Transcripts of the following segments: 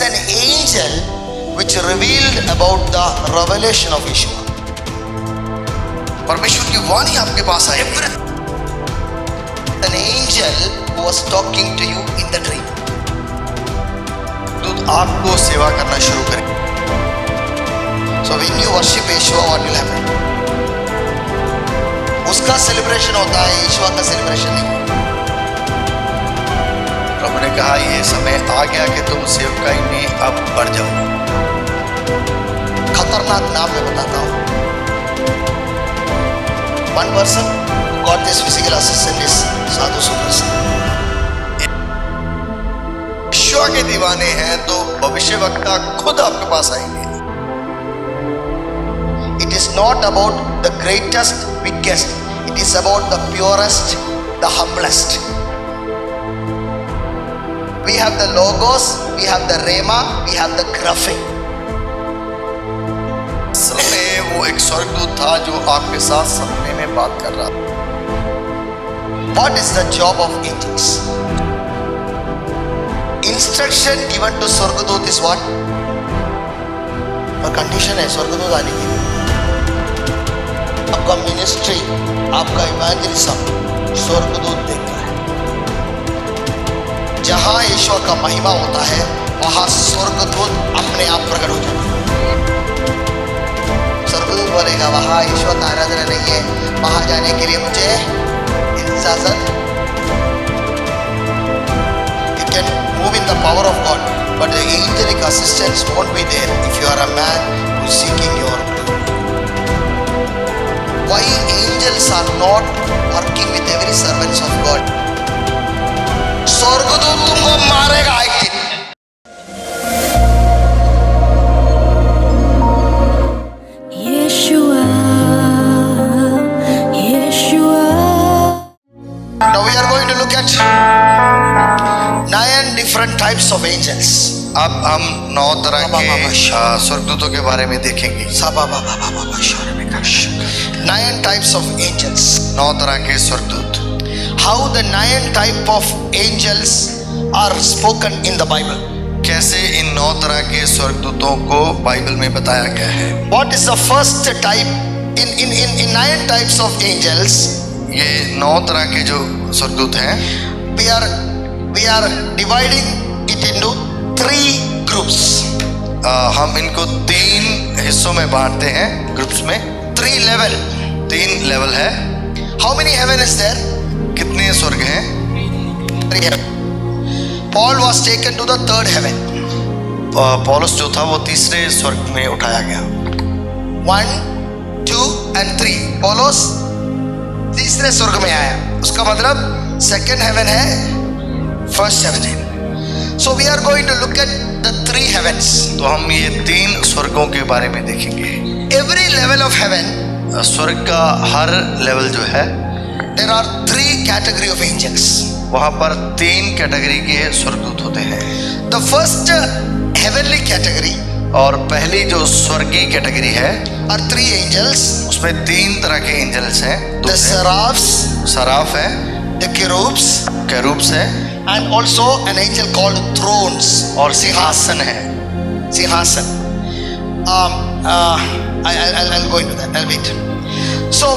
an angel which revealed about the revelation of Yeshua. परमेश्वर की वाणी आपके पास आई। An angel who was talking to you in the dream. दूत आपको सेवा करना शुरू करे। So when you worship Yeshua, what will happen? उसका सेलिब्रेशन होता है, यीशुआ का सेलिब्रेशन नहीं। प्रभु ने कहा ये समय आ गया कि तुम सेवकाई में अब बढ़ जाओ। खतरनाक नाम मैं बताता हूँ। One person who got this physical assistant is साधु सुंदर सिंह। यीशुआ के दीवाने हैं तो भविष्यवक्ता खुद आपके पास आएंगे। It is not about the greatest, biggest. It is about the purest, the humblest. We have the logos, we have the rhema, we have the graphic. असल में वो एक स्वर्गदूत था जो आपके साथ सपने में बात कर रहा था। What is the job of angels? Instruction given to स्वर्गदूत is what? और कंडीशन है स्वर्गदूत आने की। आपका मिनिस्ट्री, आपका इवेंजलिज्म स्वर्गदूत देखता है। जहां यीशु का महिमा होता है वहां स्वर्गदूत अपने आप प्रकट हो जाता है। स्वर्गदूत बोलेगा वहां यीशु का आराधना नहीं है, वहां जाने के लिए मुझे इजाजत। You can move in the power of God, but the angelic assistance won't be there if you are a man who is seeking your glory. Why angels are not working with every servants of God? स्वर्गदूत तुमको मारेगा एक दिन। Yeshua, Yeshua. Now we are going to look at 9 different types of angels. अब हम 9 तरह के स्वर्गदूतों के बारे में देखेंगे। 9 types of angels. 9 तरह के स्वर्गदूत। How the 9 type of angels are spoken in the Bible. कैसे इन 9 तरह के स्वर्गदूतों को बाइबल में बताया गया है। What is the first type in 9 types of angels? ये 9 तरह के जो स्वर्गदूत हैं We are dividing it into 3 groups. हम इनको 3 हिस्सों में बांटते हैं, ग्रुप्स में। 3 level. 3 लेवल है। How many heaven is there? कितने स्वर्ग हैं? 3 heaven. Paul was taken to the 3rd heaven. पौलुस जो था वो तीसरे स्वर्ग में उठाया गया। 1, 2 and 3. पौलुस तीसरे स्वर्ग में आया। उसका मतलब 2nd heaven है, 1st heaven है। So we are going to look at the 3 heavens. तो हम ये 3 स्वर्गों के बारे में देखेंगे। Every level of heaven, स्वर्ग का हर लेवल जो है, there are 3 category of angels. वहाँ पर 3 कैटेगरी के स्वर्गदूत होते हैं। The first heavenly category और पहली जो स्वर्गीय कैटेगरी है are 3 angels. उसमें 3 तरह के एंजल्स हैं। The seraphs, सराफ है, the cherubs, कैरूब्स है and also an angel called thrones. और सिंहासन है। Sinhasan. I'll go into that. I'll wait. So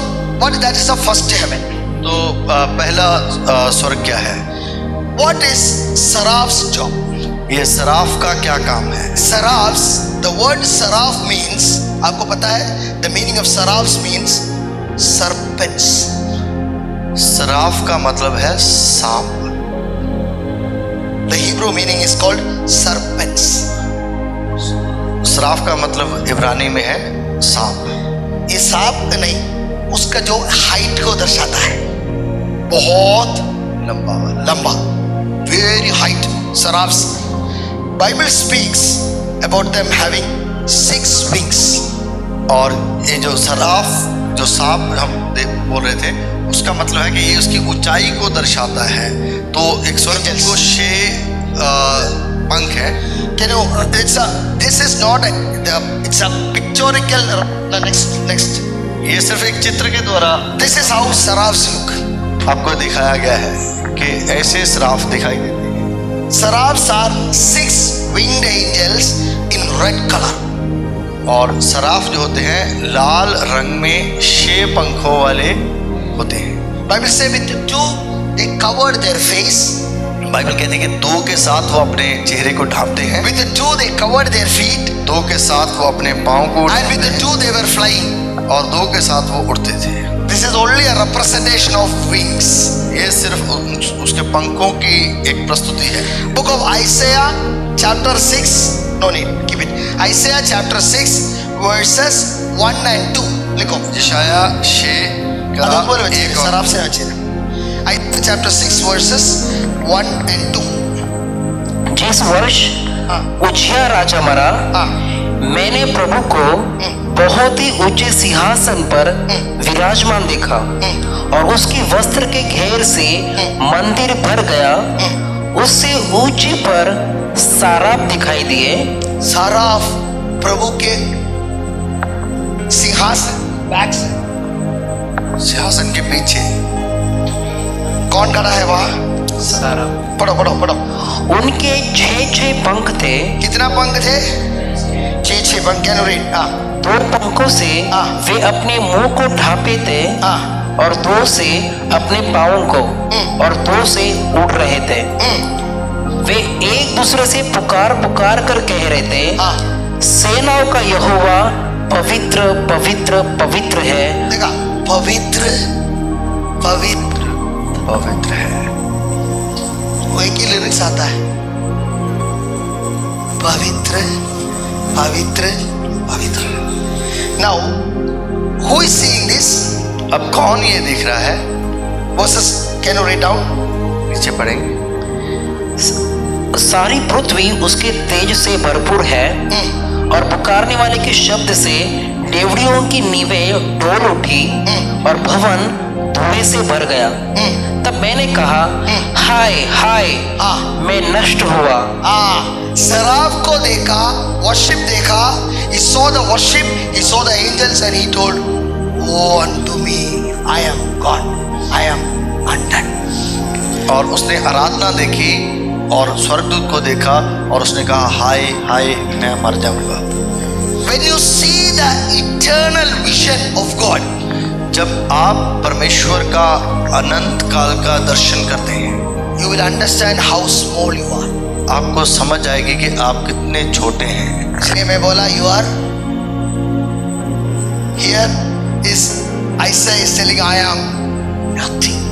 that is the first heaven. तो पहला स्वर्ग क्या है? What is seraph's job? ये सराफ का क्या काम है? Seraphs, the word seraph means, आपको पता है the meaning of seraphs means serpents. Saraf का मतलब है सांप। The Hebrew meaning is called serpents. Saraf का मतलब इब्रानी में है सांप। ये सांप नहीं, उसका जो हाइट को दर्शाता है, बहुत लंबा वाला। लंबा, very height. Seraphs. Bible speaks about them having 6 wings. और ये जो सराफ, जो सांप हम बोल रहे थे, उसका मतलब है कि ये उसकी ऊंचाई को दर्शाता है। तो एक स्वर्ग को 6 पंख है। Can you? This is not it's a pictorial. Next. ये सिर्फ एक चित्र के द्वारा This is how seraphs look. आपको दिखाया गया है कि ऐसे सराफ दिखाई देते हैं। Seraphs are 6 winged angels in red color. और सराफ जो होते हैं लाल रंग में 6 पंखों वाले होते हैं। Bible says with the two they covered their face. Bible कहती है कि 2 के साथ वो अपने चेहरे को ढांपते हैं, With the two they covered their feet. 2 के साथ वो अपने पाँव को And with the two they were flying. और 2 के साथ वो उड़ते थे। This is only a representation of wings. ये सिर्फ उसके पंखों की एक प्रस्तुति है। Book of Isaiah chapter 6. No need, keep it. Isaiah chapter 6 verses 1 and 2. लिखो। यशाया 6 का अदब बोलो बच्चे, 1 और सराफ से अच्छे। Isaiah chapter 6 verses 1 and 2. जिस वर्ष हाँ उज्जिया राजा मरा, हाँ मैंने प्रभु को बहुत ही ऊंचे सिंहासन पर विराजमान देखा और उसकी वस्त्र के घेर से मंदिर भर गया। उससे ऊंचे पर साराप दिखाई दिए। साराफ प्रभु के सिंहासन बैक से सिंहासन के पीछे कौन खड़ा है वहां? साराप। पढ़ो पढ़ो पढ़ो। उनके 6 पंख थे। कितना पंख थे? 6 पंख। Can you read? हाँ 2 पंखों से वे अपने मुंह को ढांपे थे हाँ और 2 से अपने पाँवों को और 2 से उड़ रहे थे। वे एक दूसरे से पुकार पुकार कर कह रहे थे, हाँ सेनाओं का यहोवा पवित्र पवित्र पवित्र है। देखा, पवित्र पवित्र पवित्र है। वो एक ही लिरिक्स आता है, पवित्र पवित्र पवित्र। Now who is seeing this? अब कौन ये देख रहा है? Versus can you read down? नीचे पढ़ेंगे। सारी पृथ्वी उसके तेज से भरपूर है और पुकारने वाले के शब्द से डेवड़ियों की नींवें डोल उठी और भवन धुएं से भर गया। तब मैंने कहा, हाय हाय, मैं नष्ट हुआ। सराफ को देखा, वर्शिप देखा, he saw the worship, he saw the angels and he told, woe unto me, I am gone, I am undone. और उसने आराधना देखी और स्वर्गदूत को देखा और उसने कहा, हाय हाय, मैं मर जाऊंगा। When you see the eternal vision of God, जब आप परमेश्वर का अनंत काल का दर्शन करते हैं, you will understand how small you are. आपको समझ आएगी कि आप कितने छोटे हैं। इसलिए मैं बोला, you are here is Isaiah is telling I am nothing.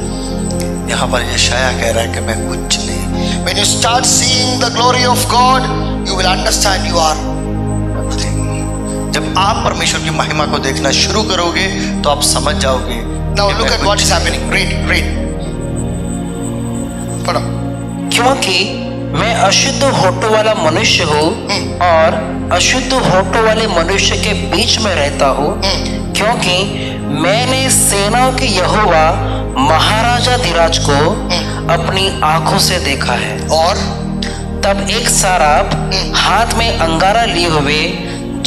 यहाँ पर यशाया कह रहा है कि मैं कुछ नहीं। When you start seeing the glory of God, you will understand you are nothing. जब आप परमेश्वर की महिमा को देखना शुरू करोगे तो आप समझ जाओगे। Now कि look मैं at what कुछ is happening. Read. पढ़ो। क्योंकि मैं अशुद्ध होठों वाला मनुष्य हूँ और अशुद्ध होठों वाले मनुष्य के बीच में रहता हूँ, क्योंकि मैंने सेनाओं के यहोवा महाराजा धीराज को अपनी आंखों से देखा है। और तब एक साराप हाथ में अंगारा लिए हुए,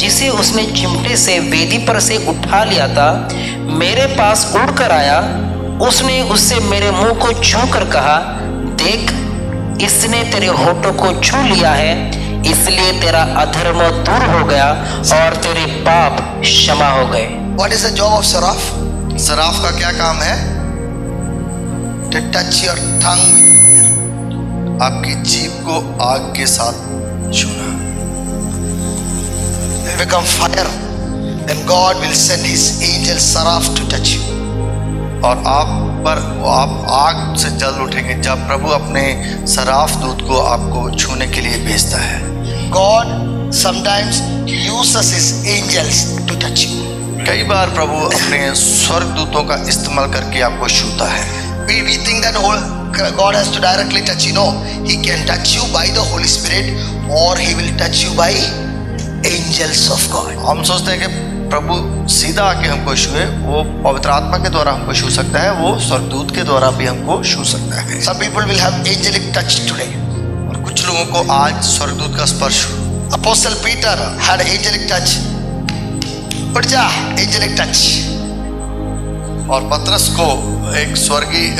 जिसे उसने चिमटे से वेदी पर से उठा लिया था, मेरे पास उड़ कर आया। उसने उससे मेरे मुंह को छू कर कहा, देख, इसने तेरे होठों को छू लिया है, इसलिए तेरा अधर्म दूर हो गया और तेरे पाप क्षमा हो गए। what is the job of Saraf? Saraf का क्या काम है? To touch your tongue with fire. आपकी जीभ को आग के साथ छूना। You will become fire, then God will send His angel Saraf to touch you. और आप आग से जल उठेंगे जब प्रभु अपने सराफ दूत को आपको छूने के लिए भेजता है। God sometimes uses His angels to touch you. कई बार प्रभु अपने स्वर्गदूतों का इस्तेमाल करके आपको छूता है। We think that God has to directly touch you. No, He can touch you by the Holy Spirit, or He will touch you by angels of God. हम सोचते हैं कि प्रभु सीधा आके हमको छुए, वो पवित्र आत्मा के द्वारा हमको छू सकता है, वो स्वर्गदूत के द्वारा भी हमको छू सकता है। Some people will have angelic touch today. और कुछ लोगों को आज स्वर्गदूत का स्पर्श। Apostle Peter had angelic touch. उठ जा, angelic touch. और पतरस को एक स्वर्गीय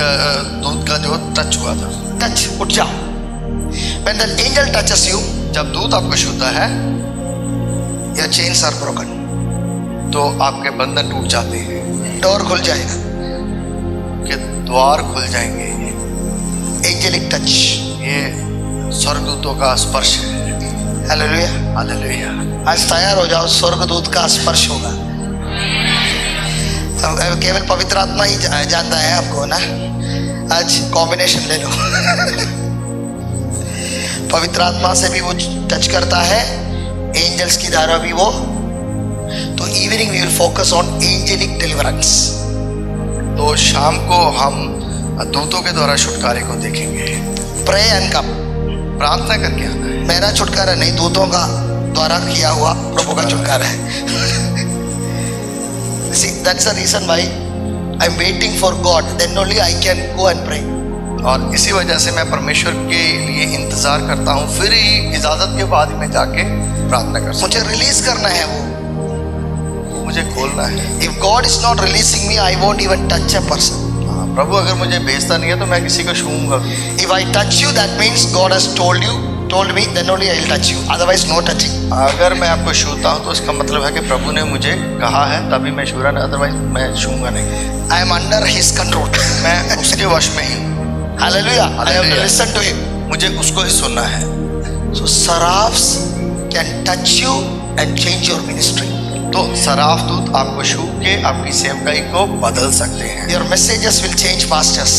दूत का जो टच हुआ था। Touch, उठ जा. When the angel touches you, जब दूत आपको छूता है your chains are broken. तो आपके बंधन टूट जाते हैं, Door खुल जाएगा. कि द्वार खुल जाएंगे। Angelic touch. ये स्वर्गदूतों का स्पर्श है। Hallelujah. हालेलुया। आज तैयार हो जाओ, स्वर्गदूत का स्पर्श होगा। अब केवल पवित्र आत्मा ही जानता है आपको ना। आज कॉम्बिनेशन ले लो। पवित्र आत्मा से भी वो टच करता है, एंजल्स की द्वारा भी वो। तो evening we will focus on angelic deliverance. तो शाम को हम दूतों के द्वारा छुटकारे को देखेंगे। Pray and come. प्रार्थना करके आना है। मेरा छुटकारा नहीं, दूतों का द्वारा किया हुआ प्रभु का छुटकारा है। See, that's the reason why I'm waiting for God. Then only I can go and pray. और इसी वजह से मैं परमेश्वर के लिए इंतजार करता हूँ, फिर ही इजाजत के बाद ही मैं जाके प्रार्थना कर सकता मुझे रिलीज करना है वो। हूँ। मुझे खोलना है। If God is not releasing me, I won't even touch a person. हाँ, प्रभु अगर मुझे भेजता नहीं है तो मैं किसी को छूऊंगा भी। If I touch you, that means God has told me, then only I will touch you. Otherwise, no touching. अगर मैं आपको छूता हूँ तो इसका मतलब है कि प्रभु ने मुझे कहा है, तभी मैं छू रहा नहीं, अदरवाइज मैं छूऊंगा नहीं। I am under His control. मैं उसके वश में ही हूँ। Hallelujah. I have to Hallelujah. listen to Him. मुझे उसको ही सुनना है। So seraphs can touch you and change your ministry. तो सराफ दूत आपको छू के आपकी सेवकाई को बदल सकते हैं। Your messages will change, pastors.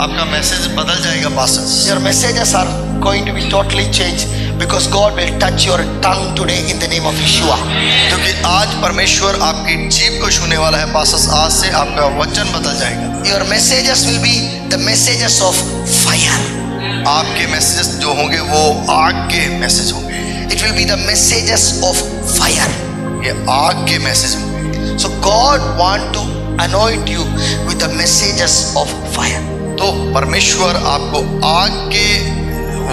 आपका मैसेज बदल जाएगा pastors. Your messages are going to be totally changed because God will touch your tongue today in the name of Yeshua. क्योंकि आज परमेश्वर आपकी जीभ को छूने वाला है पास्टर्स। आज से आपका वचन बदल जाएगा। Your messages will be the messages of fire. आपके मैसेजेस जो होंगे वो आग के मैसेज होंगे। It will be the messages of fire. ये आग के मैसेज होंगे। So God want to anoint you with the messages of fire. तो परमेश्वर आपको आग के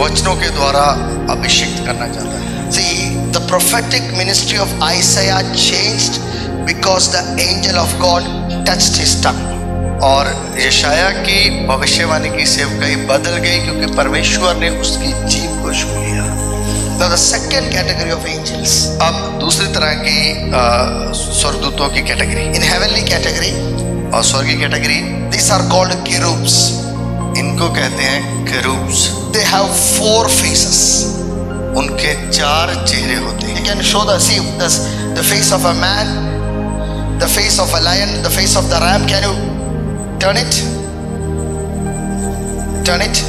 वचनों के द्वारा अभिषेक करना चाहता है। See, the prophetic ministry of Isaiah changed because the angel of God touched his tongue. और यशाया की भविष्यवाणी की सेवकाई बदल गई क्योंकि परमेश्वर ने उसकी जीभ को छू लिया। Now the second category of angels, अब दूसरी तरह की स्वर्गदूतों की कैटेगरी in heavenly category, और स्वर्गीय category, these are called cherubs. इनको कहते हैं केरूब्स। They have 4 faces. उनके 4 चेहरे होते हैं। You can show the face of a man, the face of a lion, the face of the ram. Can you turn it? Turn it.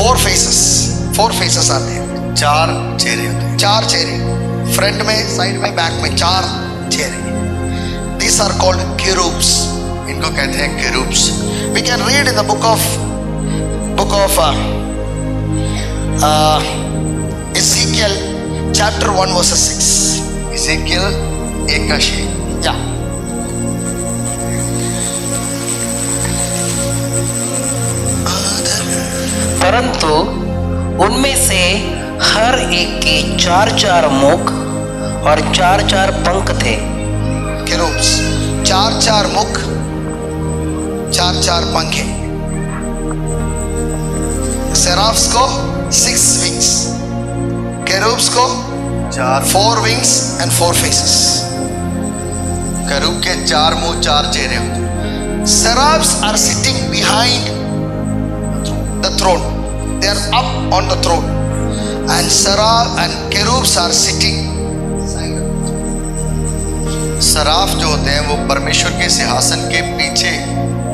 4 faces. 4 faces are there. 4 चेहरे होते हैं। 4 चेहरे, front में, side में, बैक में 4 चेहरे। These are called cherubs. इनको कहते हैं केरूब्स। We can read in the book of Ezekiel chapter 1 verse 6. इज़ेकियल 1:6। Yeah. परंतु उनमें से हर एक के 4-4 मुख और 4-4 पंख थे। Cherubs, 4 मुख, 4 पंखे। सेराफ्स को 6 wings, केरूब्स को 4 wings and 4 faces. केरूब के 4 मुंह 4 चेहरे होते हैं। Seraphs are sitting behind the throne. They are up on the throne, and seraph and cherubs are sitting. Saraf जो होते हैं वो परमेश्वर के सिंहासन के पीछे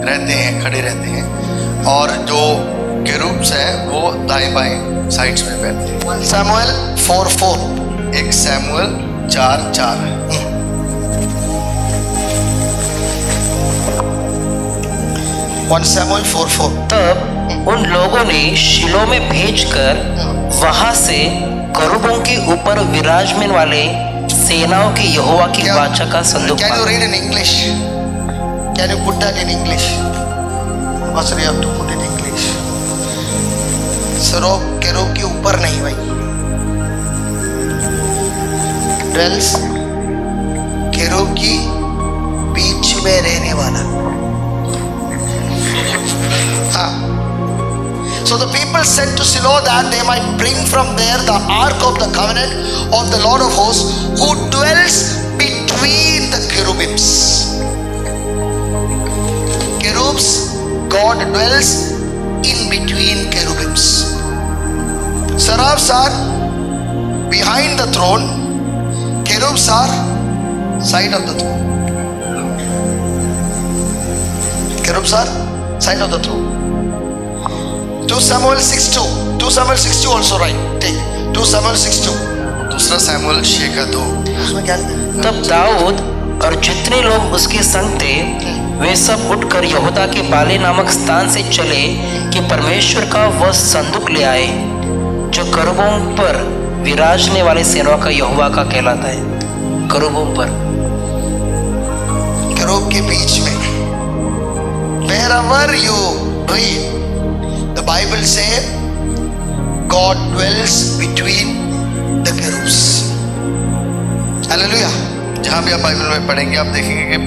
रहते हैं, खड़े रहते हैं, और जो केरूब्स हैं वो दाएं बाएं साइड्स में बैठते हैं। 1 Samuel 4:4. 1 सैमुएल 4:4। 1 Samuel 4:4. तब उन लोगों ने शिलो में भेजकर वहां से करूबों के ऊपर विराजमान वाले सेनाओं के यहोवा की वाचा का संदूक Can you मांगा। read in English? Can you put that in English? Pastor, you have to put in English. सरो केरूब के ऊपर नहीं भाई, dwells केरूब की बीच में रहने वाला। हाँ, So the people sent to Shiloh that they might bring from there the ark of the covenant of the Lord of hosts, who dwells between the cherubims. Cherubs, God dwells in between cherubims. Seraph are behind the throne, cherubs are side of the throne. Cherubs are side of the throne. 2 Samuel 6:2. 2 Samuel 6:2 also right. Take 2 Samuel 6:2. दूसरा Samuel 6:2। उसमें क्या लिखा है? तब दाऊद और जितने लोग उसके संग थे वे सब उठकर यहूदा के बाले नामक स्थान से चले कि परमेश्वर का वह संदूक ले आए जो करूबों पर विराजने वाले सेना का यहोवा का कहलाता है। करूबों पर, करूब के बीच में, wherever you read, the Bible say God dwells between the cherubs. Hallelujah. जहाँ भी आप बाइबल में पढ़ेंगे आप देखेंगे कि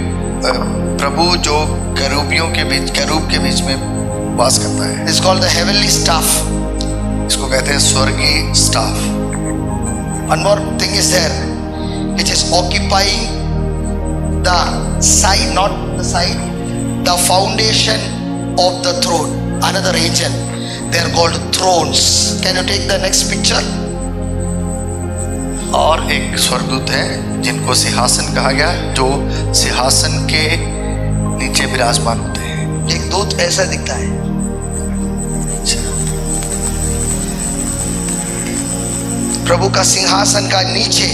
प्रभु जो करूबियों के बीच, करूब के बीच में वास करता है। It's called the heavenly staff. इसको कहते हैं स्वर्गीय staff. One more thing is there, which is occupying the side, not the side, the foundation of the throne. Another angel, they are called thrones. Can you take the next picture? और एक स्वर्गदूत है जिनको सिंहासन कहा गया, जो सिंहासन के नीचे विराजमान होते हैं। एक दूत ऐसा दिखता है। प्रभु का सिंहासन का नीचे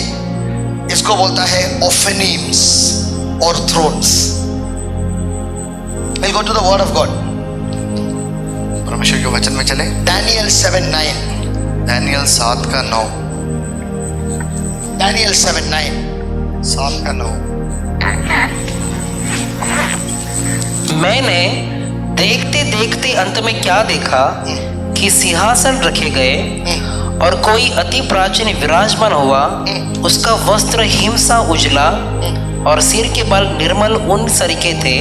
इसको बोलता है ऑफेनिम्स और thrones. We'll go to the word of God. परमेश्वर के वचन में चले। Daniel 7:9. दानियल 7:9। Daniel 7:9. 7:9। मैंने देखते देखते अंत में क्या देखा कि सिंहासन रखे गए और कोई अति प्राचीन विराजमान हुआ, उसका वस्त्र हिमसा उजला और सिर के बाल निर्मल ऊन सरीखे थे।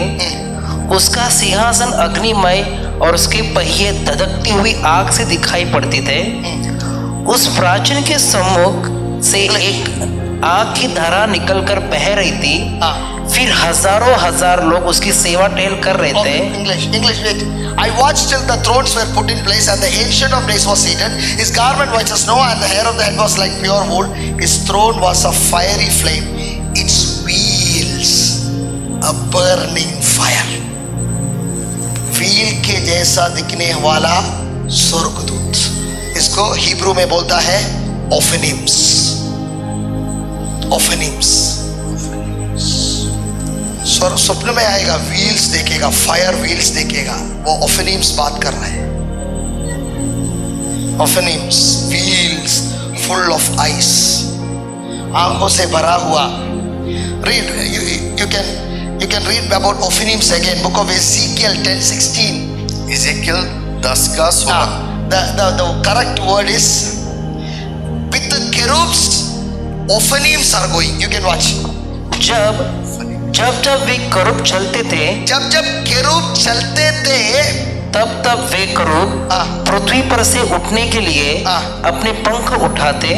उसका सिंहासन अग्निमय और उसके पहिए धधकती हुई आग से दिखाई पड़ते थे। उस प्राचीन के सम्मुख से एक आग की धारा निकलकर बह रही थी। फिर हजारों हजार लोग उसकी सेवा टहल कर रहे थे। English, wait. I watched till the thrones were put in place and the ancient of days was seated. His garment white as snow and the hair of the head was like pure wool. His throne was a fiery flame. Its wheels a burning fire. Wheel के जैसा दिखने वाला स्वर्गदूत, इसको Hebrew में बोलता है ऑफेनिम्स। ऑफेनिम्स स्वप्न में आएगा, व्हील्स देखेगा, फायर व्हील्स देखेगा, वो ऑफेनिम्स बात कर रहा है। ऑफेनिम्स, व्हील्स फुल ऑफ आइस, आंखों से भरा हुआ। Read, you can read about Ophanims again, book of Ezekiel 10:16. इज़ेकियल 10:16। The correct word is with the cherubs, Ophanims are going. You can watch. जब वे करूब चलते थे, जब केरूब चलते थे, तब वे करूब पृथ्वी पर से उठने के लिए अपने पंख उठाते,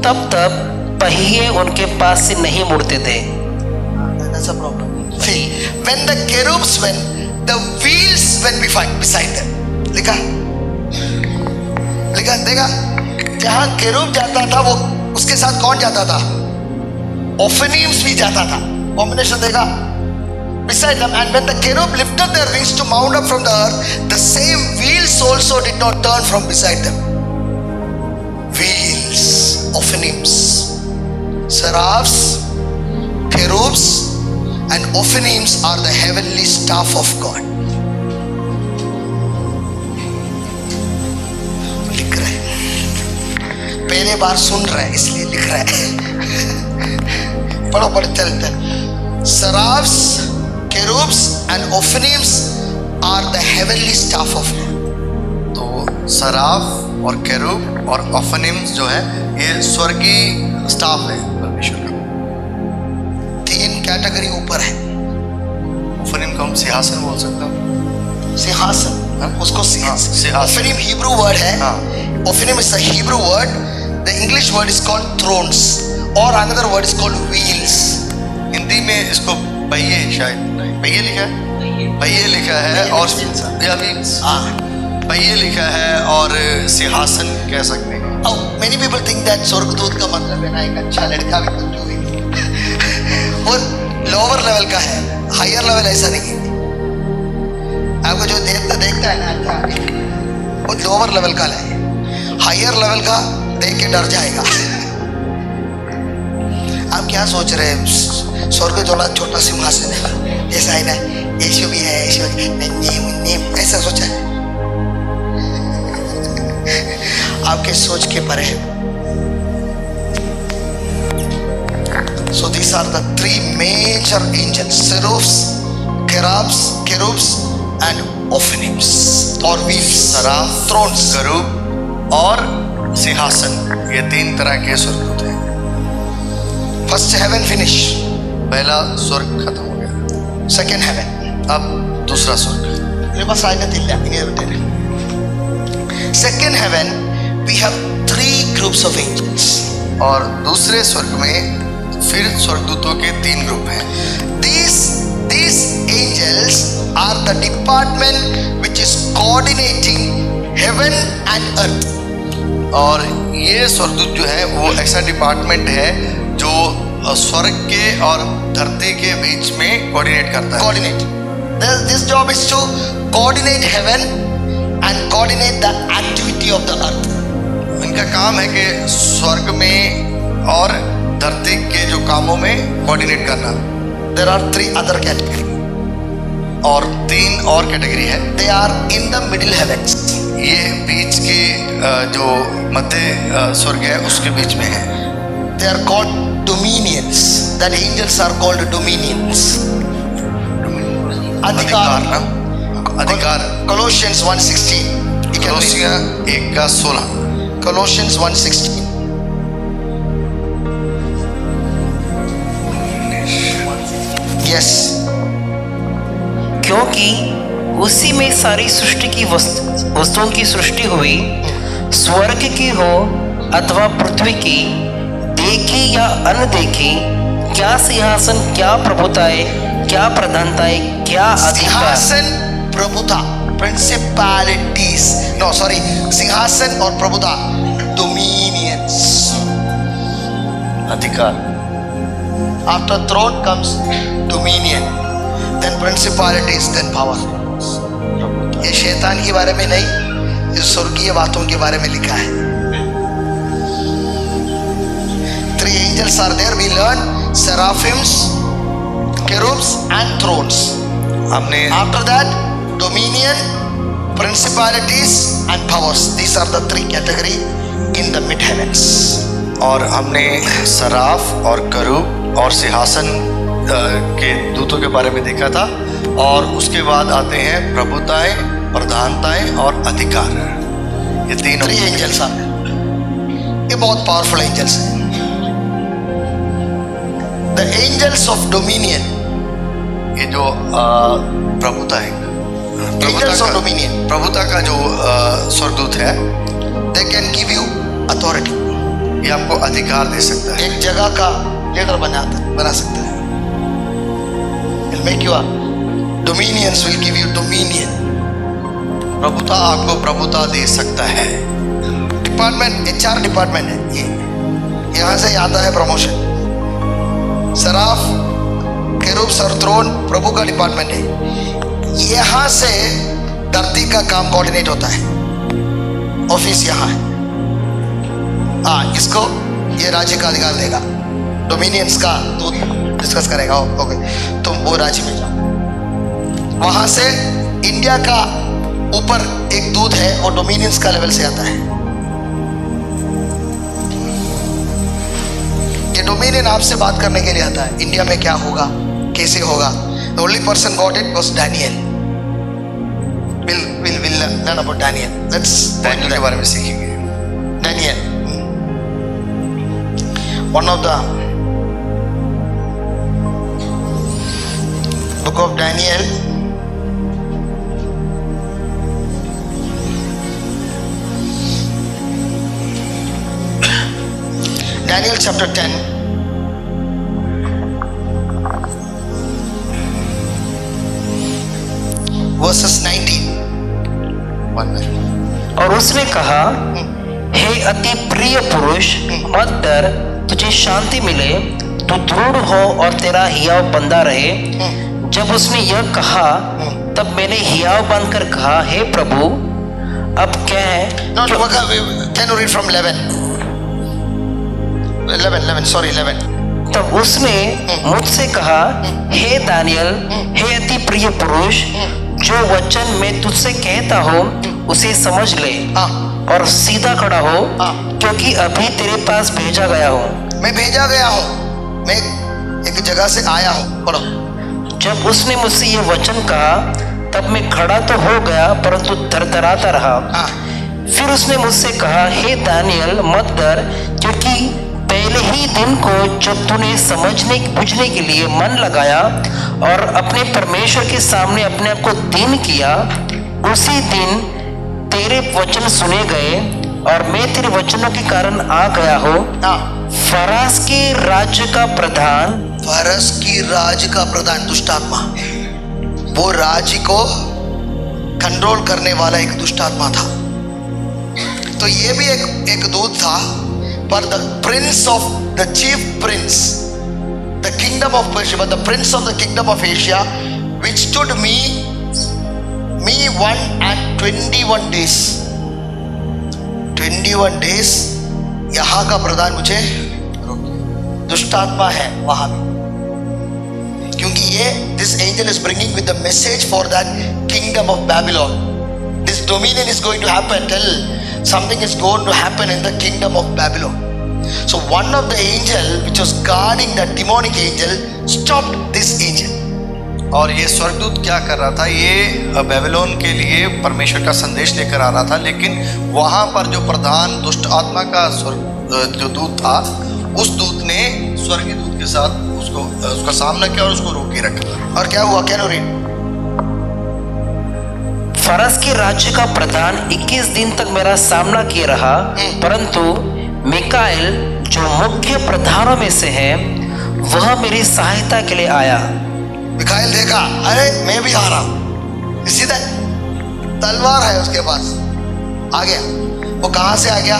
तब पहिए उनके पास से नहीं मुड़ते थे। That's a problem. See, when the cherubs went, the wheels went beside them. लिखा देखा, जहां केरूब जाता था वो उसके साथ कौन जाता था? ऑफेनिम्स भी जाता था। कॉम्बिनेशन देखा, beside them. And when the cherub lifted their wings to mount up from the earth, the same wheels also did not turn from beside them. Wheels, Ophanims, seraphs, cherubs, and Ophanims are the heavenly staff of God. लिख रहे हैं, पहले बार सुन रहे हैं इसलिए लिख रहे हैं। पढ़ो चलते। Seraphs, cherubs and Ophanims are the heavenly staff of God. तो सराफ और केरूब और ऑफनिम्स जो है ये स्वर्गीय स्टाफ है परमेश्वर का। 3 कैटेगरी ऊपर है। ऑफनिम को हम सिंहासन बोल सकते हैं। सिंहासन उसको सिंहासन। ओफिनिम हिब्रू वर्ड है। हाँ। Ophanim is the Hebrew word, the English word is called thrones और another word is called wheels. Hindi में इसको पहिए, शायद पहिए लिखा है, पहिए लिखा है, और या मीन्स पहिए लिखा है, और सिंहासन कह सकते हैं। Oh, many people think that स्वर्गदूत का मतलब है ना एक अच्छा लड़का भी कुछ जो है वो लोअर लेवल का है, हायर लेवल ऐसा नहीं है। आपको जो देखता है ना अच्छा वो लोअर लेवल का है, हायर लेवल का देख के डर जाएगा। आप क्या सोच रहे हैं स्वर्ग थोड़ा छोटा सिंहासन है ऐसा है ना, यीशु भी है, यीशु ऐसा सोचा है? आपके सोच के परे है। So these are the three major angels: seraphs, cherubs, and ophanims or wheels. Saraf, thrones. करूब और सिंहासन, ये 3 तरह के स्वर्गदूत हैं। First heaven finish. पहला स्वर्ग खत्म हो गया, Second heaven. अब दूसरा स्वर्ग। Second heaven, we have 3 groups of angels. और दूसरे स्वर्ग में फिर स्वर्गदूतों के 3 ग्रुप हैं। These angels are the department which is coordinating heaven and earth. और ये स्वर्गदूत जो है वो ऐसा डिपार्टमेंट है जो स्वर्ग के और धरती के बीच में कोऑर्डिनेट करता है। Coordinate. This job is to coordinate heaven and coordinate the activity of the earth. इनका काम है कि स्वर्ग में और धरती के जो कामों में कोऑर्डिनेट करना। There are 3 other categories. और 3 और कैटेगरी है। They are in the middle heavens. ये बीच के जो मध्य स्वर्ग है उसके बीच में है। They are called dominions. That angels are called dominions. अधिकार ना, अधिकार। Colossians 1:16. You can read. कलोसिया 1:16। Colossians 1:16. Yes. क्योंकि उसी में सारी सृष्टि की वस्तुओं की सृष्टि हुई, स्वर्ग की हो अथवा पृथ्वी की, देखी या अनदेखी, क्या सिंहासन, क्या प्रभुताएं, क्या प्रधानताएं, क्या अधिकार। सिंहासन, प्रभुता, principalities. No, sorry. सिंहासन और प्रभुता, dominions. अधिकार। After throne comes dominion, then principalities, then power. ये शैतान के बारे में नहीं, ये स्वर्गीय बातों के बारे में लिखा है। 3 angels are there. We learn seraphims, cherubs, and thrones. हमने After that, dominion, principalities, and powers. These are the 3 categories in the mid heavens. और हमने सराफ और करूब और सिंहासन के दूतों के बारे में देखा था। और उसके बाद आते हैं प्रभुताएं, प्रधानताएं और अधिकार। ये 3 angels are there. ये बहुत पावरफुल एंजल्स हैं। The angels of dominion. ये जो प्रभुता है, Angels of dominion. प्रभुता का जो स्वर्गदूत है, They can give you authority. ये आपको अधिकार दे सकता है। एक जगह का लीडर बना सकता है। Will make you a dominions will give you dominion. प्रभुता आपको प्रभुता दे सकता है। डिपार्टमेंट HR डिपार्टमेंट है ये, यहाँ से आता है प्रमोशन। सराफ, केरूब्स और थ्रोन प्रभु का डिपार्टमेंट है। यहाँ से धरती का काम कोऑर्डिनेट होता है। ऑफिस यहाँ है। इसको ये राज्य का अधिकार देगा, डोमिनियंस का दूत डिस्कस करेगा। ओके, तुम वो राज्य में जाओ। वहां से इंडिया का ऊपर एक दूत है, वो डोमिनियंस का लेवल से आता है। ये डोमिनियन आपसे बात करने के लिए आता है, इंडिया में क्या होगा, कैसे होगा। The only person got it was Daniel. We'll learn about Daniel. Let's Daniel के बारे में सीखेंगे। Daniel, one of the book of Daniel, chapter 10. Verses 19. 1 minute. और उसने कहा, हे अति प्रिय पुरुष, मत डर, तुझे शांति मिले, तू दृढ़ हो और तेरा हियाव बंधा रहे। जब उसने यह कहा, तब मैंने हियाव बांधकर कहा, हे प्रभु, अब कह। No, no, can you read from 11? 11, sorry, 11. तब उसने मुझसे कहा, हे दानियल, हे अति प्रिय पुरुष, जो वचन मैं तुझसे कहता हूँ उसे समझ ले हाँ। और सीधा खड़ा हो, हाँ। क्योंकि अभी तेरे पास भेजा गया हूँ। मैं भेजा गया हूँ, मैं एक जगह से आया हूँ। पढ़ो। जब उसने मुझसे ये वचन कहा, तब मैं खड़ा तो हो गया, परंतु थरथराता रहा। हाँ। फिर उसने मुझसे कहा, हे दानियल, मत डर, क्योंकि पहले ही दिन को जब तूने समझने बुझने के लिए मन लगाया और अपने परमेश्वर के सामने अपने आप को दीन किया, उसी दिन तेरे वचन सुने गए और मैं तेरे वचनों के कारण आ गया हो। हाँ। फरास के राज्य का प्रधान, फारस की राज का प्रधान दुष्टात्मा, वो राज्य को कंट्रोल करने वाला एक दुष्टात्मा था। तो ये भी एक दूत था, पर the Prince of the chief Prince, the kingdom of Persia, the Prince of the kingdom of Asia, which stood me 121 days 21 days यहाँ का प्रधान मुझे दुष्टात्मा है वहां भी, क्योंकि ये this angel is bringing with the message for that kingdom of Babylon. This dominion is going to happen till something is going to happen in the kingdom of Babylon. So one of the angel which was guarding that demonic angel stopped this angel. और ये स्वर्गदूत क्या कर रहा था? ये Babylon के लिए परमेश्वर का संदेश लेकर आ रहा था, लेकिन वहाँ पर जो प्रधान दुष्ट आत्मा का जो दूत था, उस दूत ने स्वर्गीय दूत के साथ उसका सामना किया और उसको रोके रखा। और क्या हुआ? क्या रीड? फरस के राज्य का प्रधान 21 दिन तक मेरा सामना किए रहा, परंतु मिकाएल जो मुख्य प्रधानों में से है, वह मेरी सहायता के लिए आया। मिकाएल देखा, अरे मैं भी आ रहा हूं, सीधा तलवार है उसके पास, आ गया। वो कहां से आ गया?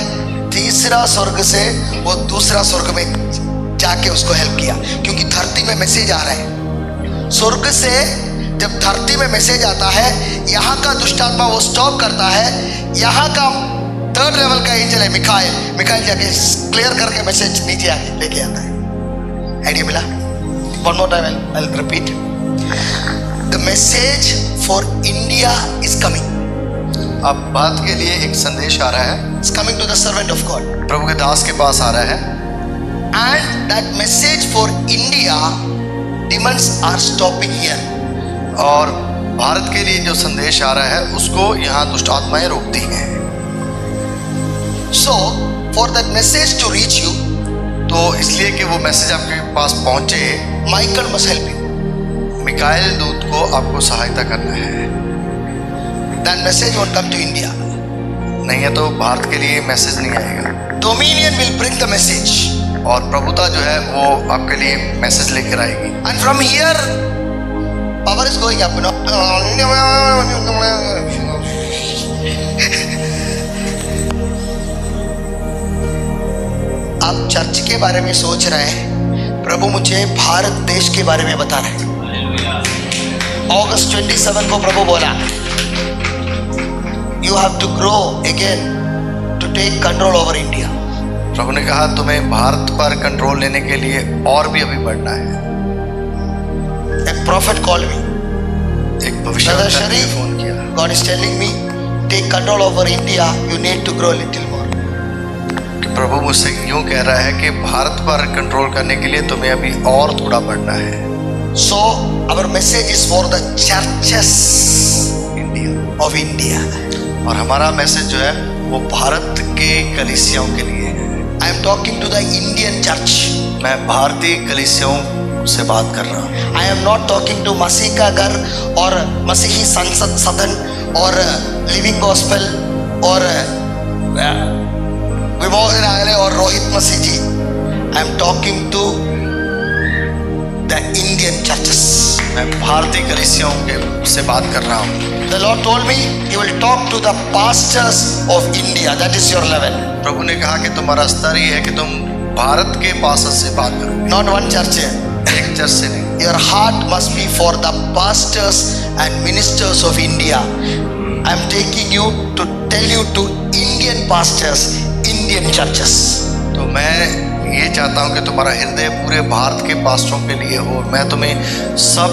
तीसरा स्वर्ग से वो दूसरा स्वर्ग में जाके उसको हेल्प किया, क्योंकि धरती में मैसेज आ रहा है। स्वर्ग से जब धरती में मैसेज आता है, यहाँ का दुष्टात्मा वो स्टॉप करता है। यहाँ का 3rd लेवल का एंजल है मिकाएल जाके क्लियर करके मैसेज नीचे आके लेके आता है। आइडिया मिला? One more time I will repeat. The message for India is coming. अब बात के लिए एक संदेश आ रहा है, it's coming to the servant of God. प्रभु के दास के पास आ रहा है। And that message for India, demons are stopping here. और भारत के लिए जो संदेश आ रहा है, उसको यहाँ दुष्ट आत्माएं रोकती हैं। So for that message to reach you, तो इसलिए कि वो मैसेज आपके पास पहुंचे, माइकल मस्ट हेल्प यू। मिकाएल दूत को आपको सहायता करना है। That message won't come to India. नहीं है तो भारत के लिए मैसेज नहीं आएगा। Dominion will bring the message, और प्रभुता जो है वो आपके लिए मैसेज लेकर आएगी। And from here power is going up, you know. आप चर्च के बारे में सोच रहे हैं, प्रभु मुझे भारत देश के बारे में बता रहे हैं। अगस्त 27 को प्रभु बोला, you have to grow again to take control over India. प्रभु ने कहा तुम्हें भारत पर कंट्रोल लेने के लिए और भी अभी बढ़ना है। A prophet called me. एक भविष्यवक्ता ने फोन किया। God is telling me, take control over India. You need to grow a little more. कि प्रभु मुझसे यूं कह रहा है कि भारत पर कंट्रोल करने के लिए तुम्हें अभी और थोड़ा बढ़ना है। So our message is for the churches of India. और हमारा मैसेज जो है वो भारत के कलीसियाओं के लिए है। I am talking to the Indian church. मैं भारतीय कलीसियाओं से बात कर रहा हूँ। I am not talking to मसीह का घर और मसीही संसद सदन और लिविंग गॉस्पेल और विमोचन आगले और रोहित मसीह जी। I am talking to the Indian churches. मैं भारतीय कलीसियाओं के से बात कर रहा हूँ। The Lord told me you will talk to the pastors of India. That is your level. प्रभु ने कहा कि तुम्हारा स्तर ये है कि तुम भारत के पास्टर से बात करो, Not one church here. एक चर्च से नहीं। Your heart must be for the pastors and ministers of India. I am taking you to tell you to Indian pastors, Indian churches. तो मैं ये चाहता हूँ कि तुम्हारा हृदय पूरे भारत के पास्टरों के लिए हो। मैं तुम्हें सब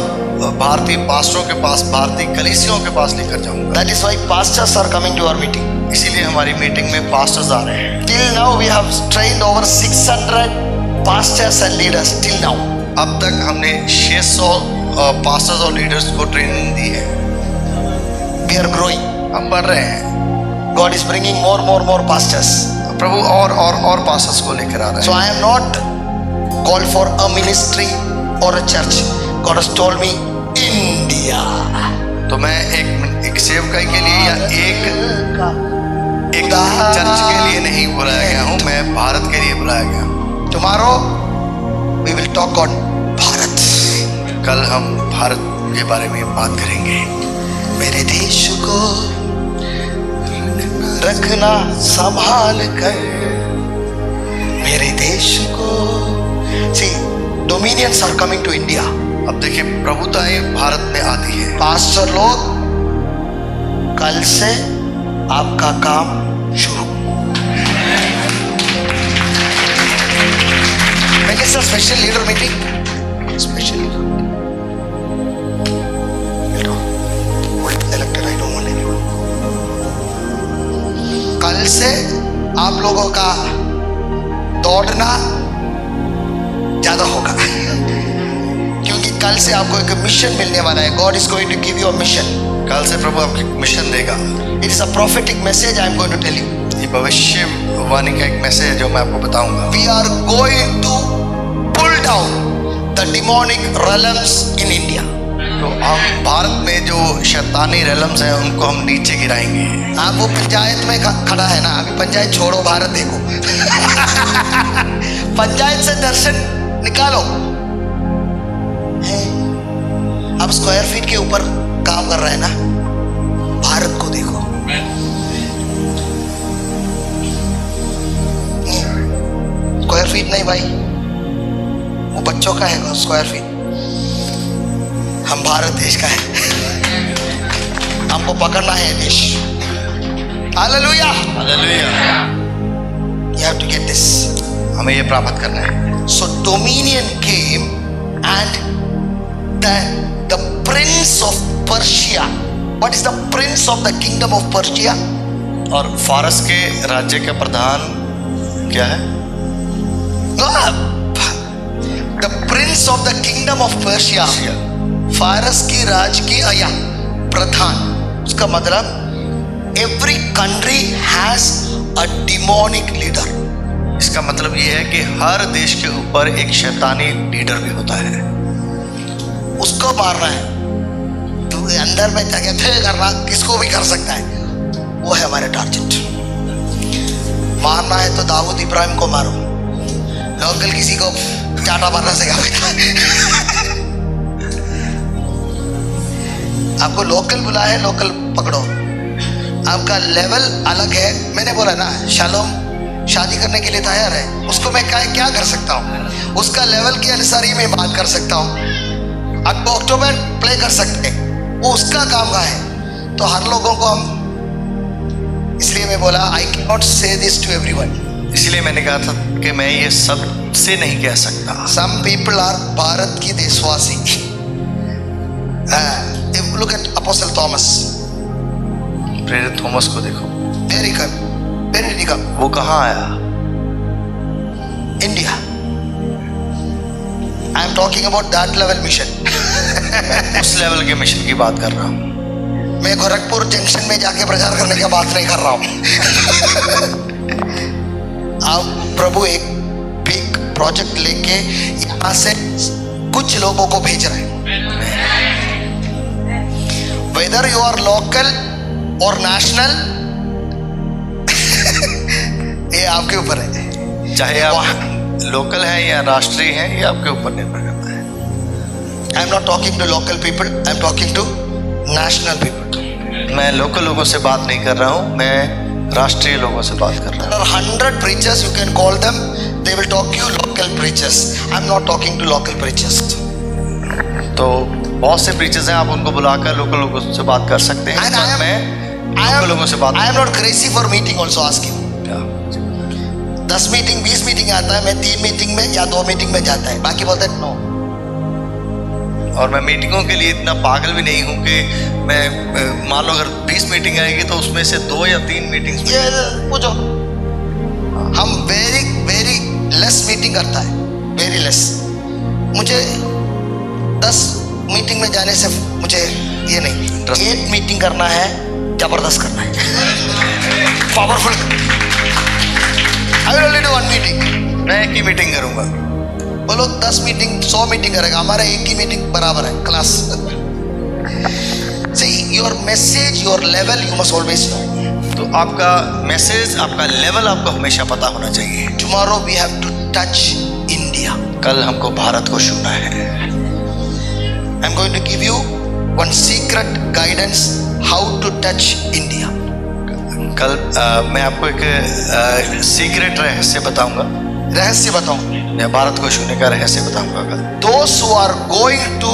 भारतीय पास्टरों के पास, भारतीय कलीसियाओं के पास लेकर जाऊंगा। That is why pastors are coming to our meeting. इसीलिए हमारी मीटिंग में पास्टर्स आ रहे हैं। Till now we have trained over 600 pastors and leaders. Till now. अब तक हमने 600 पास्टर्स और लीडर्स को ट्रेनिंग दी है। We are growing. हम बढ़ रहे हैं। God is bringing more pastors. प्रभु और पास्टर्स को लेकर आ रहे So हैं। I am not called for a ministry or a church. God has told me India. तो मैं एक सेवकाई के लिए या एक चर्च के लिए नहीं बुलाया गया हूँ, मैं भारत के लिए बुलाया गया हूँ। Tomorrow we will talk on Bharat. कल हम भारत के बारे में बात करेंगे। मेरे देश को रखना संभाल कर, मेरे देश को। See, dominions are coming to India. अब देखिए प्रभुताएं भारत में आती है। पास्टर लोग कल से आपका काम शुरू। When is the special leader meeting? Special leader. Elected, I don't want anyone. कल से आप लोगों का दौड़ना ज्यादा होगा, क्योंकि कल से आपको एक मिशन मिलने वाला है। God is going to give you a mission. कल से प्रभु आपको मिशन देगा। It is a prophetic message I am going to tell you. ये भविष्यवाणी का एक मैसेज है जो मैं आपको बताऊंगा। We are going to pull down the demonic realms in India. तो हम भारत में जो शैतानी रेलम्स हैं उनको हम नीचे गिराएंगे। आप वो पंचायत में खड़ा है ना, अभी पंचायत छोड़ो, भारत देखो। पंचायत से दर्शन निकालो। अब स्क्वायर फीट के ऊपर काम कर रहा है ना, भारत को देखो। स्क्वायर फीट नहीं भाई, वो बच्चों का है स्क्वायर फीट। हम भारत देश का है, हमको पकड़ना है देश। Hallelujah. Hallelujah. You have to get this. हमें ये प्राप्त करना है। So dominion came and the prince of Persia. What is the prince of the kingdom of Persia? और फारस के राज्य का प्रधान क्या है? No, the prince of the kingdom of Persia. फारस की राज की आया प्रधान। उसका मतलब every country has a demonic leader. इसका मतलब ये है कि हर देश के ऊपर एक शैतानी लीडर भी होता है। उसको मारना है, तू अंदर में जाके फिर करना, किसको भी कर सकता है। वो है हमारे टारगेट। मारना है तो दाऊद इब्राहिम को मारो, लोकल किसी को चाटा मारना सिखाएगा। आपको लोकल बुला है, लोकल पकड़ो। आपका लेवल अलग है। मैंने बोला ना, शालोम शादी करने के लिए तैयार है, उसको मैं क्या कर सकता हूँ, उसका लेवल के अनुसार ही मैं बात कर सकता हूँ। आपको अक्टूबर प्ले कर सकते हैं, वो उसका काम का है। तो हर लोगों को हम, इसलिए मैं बोला आई कैन नॉट से दिस टू एवरीवन। इसलिए मैंने कहा था कि मैं ये सब से नहीं कह सकता। सम पीपल आर भारत की देशवासी। Look at apostle Thomas. प्रेरित थॉमस को देखो, वेरी कम। वो कहाँ आया? India. I am talking about that level mission. उस लेवल के मिशन की बात कर रहा हूँ। मैं गोरखपुर जंक्शन में जाके प्रचार करने की बात नहीं कर रहा हूँ। अब प्रभु एक बिग प्रोजेक्ट लेके यहाँ से कुछ लोगों को भेज रहे हैं। वेदर यू आर लोकल और नेशनल, ये आपके ऊपर है। चाहे आप लोकल है या राष्ट्रीय है, ये आपके ऊपर निर्भर करता है। I am not talking to local people, I am talking to national people. मैं लोकल लोगों से बात नहीं कर रहा हूँ, मैं राष्ट्रीय लोगों से बात कर रहा There are 100 preachers, you can call them, they will talk to you local preachers. I am not talking to local preachers. हूँ। तो बहुत से प्रीचर्स हैं, आप उनको बुलाकर लोकल लोगों से बात कर सकते हैं। And पर मैं I लोकल लोगों से बात am not crazy for meeting also, ask him. 10 meeting 20 meeting आता है, मैं 3 मीटिंग में या 2 मीटिंग में जाता है, बाकी बोलते हैं नो। और मैं मीटिंगों के लिए इतना पागल भी नहीं हूँ कि मैं मान लो अगर 20 मीटिंग आएगी तो उसमें से 2 या 3 मीटिंग्स ये पूछो, हम वेरी वेरी लेस मीटिंग करता है, वेरी लेस। मुझे 10 मीटिंग में जाने से मुझे ये नहीं, 1 मीटिंग करना है, जबरदस्त करना है, powerful. I will only do 1 meeting. मैं एक ही मीटिंग करूँगा। वो लोग 10 मीटिंग 100 मीटिंग करेगा, हमारा एक ही मीटिंग बराबर है, class. See, your message, your level, you must always know. तो आपका मैसेज, आपका लेवल आपको हमेशा पता होना चाहिए। Tomorrow we have to touch India. कल हमको भारत को छूना है। I'm going to give you one secret guidance how to touch India. कल मैं आपको एक सीक्रेट रहस्य बताऊंगा। रहस्य बताऊं, मैं भारत को छूने का रहस्य बताऊंगा कल। those who are going to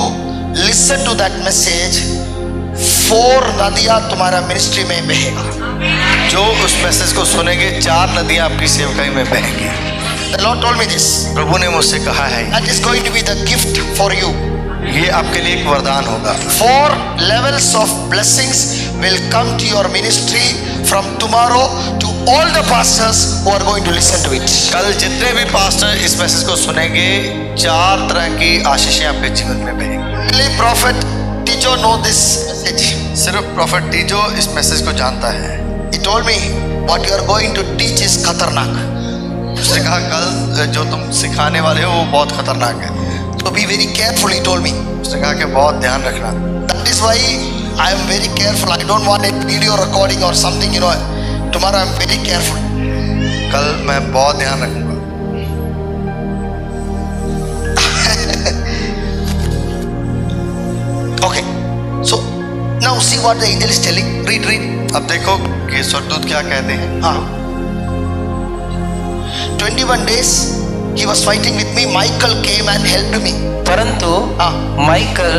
listen to that message, 4 नदियां तुम्हारा मिनिस्ट्री में बहेगा। जो उस मैसेज को सुनेंगे 4 नदियां आपकी सेवकाई में बहेंगी। The Lord told me this. प्रभु ने मुझसे कहा है That is going to be the gift for you. ये आपके लिए एक वरदान होगा। 4 levels of blessings will come to your ministry from tomorrow to all the pastors who are going to listen to it. कल जितने भी पास्टर इस मैसेज को सुनेंगे 4 तरह की आशीषें आपके जीवन में बहेंगी। Only prophet Tijo know this message. सिर्फ प्रॉफिट टीजो इस मैसेज को जानता है। He told me what you are going to teach is खतरनाक. उसने कहा कल जो तुम सिखाने वाले हो वो बहुत खतरनाक है। So be very careful, he told me. उसने कहा कि बहुत ध्यान रखना। That is why I am very careful. I don't want a video recording or something, you know. Tomorrow I am very careful. कल मैं बहुत ध्यान रखूंगा। Okay. So now see what the angel is telling. Read. अब देखो कि स्वर्गदूत क्या कहते हैं। हाँ. 21 days he was fighting with me. Michael came and helped me. परंतु हाँ. माइकल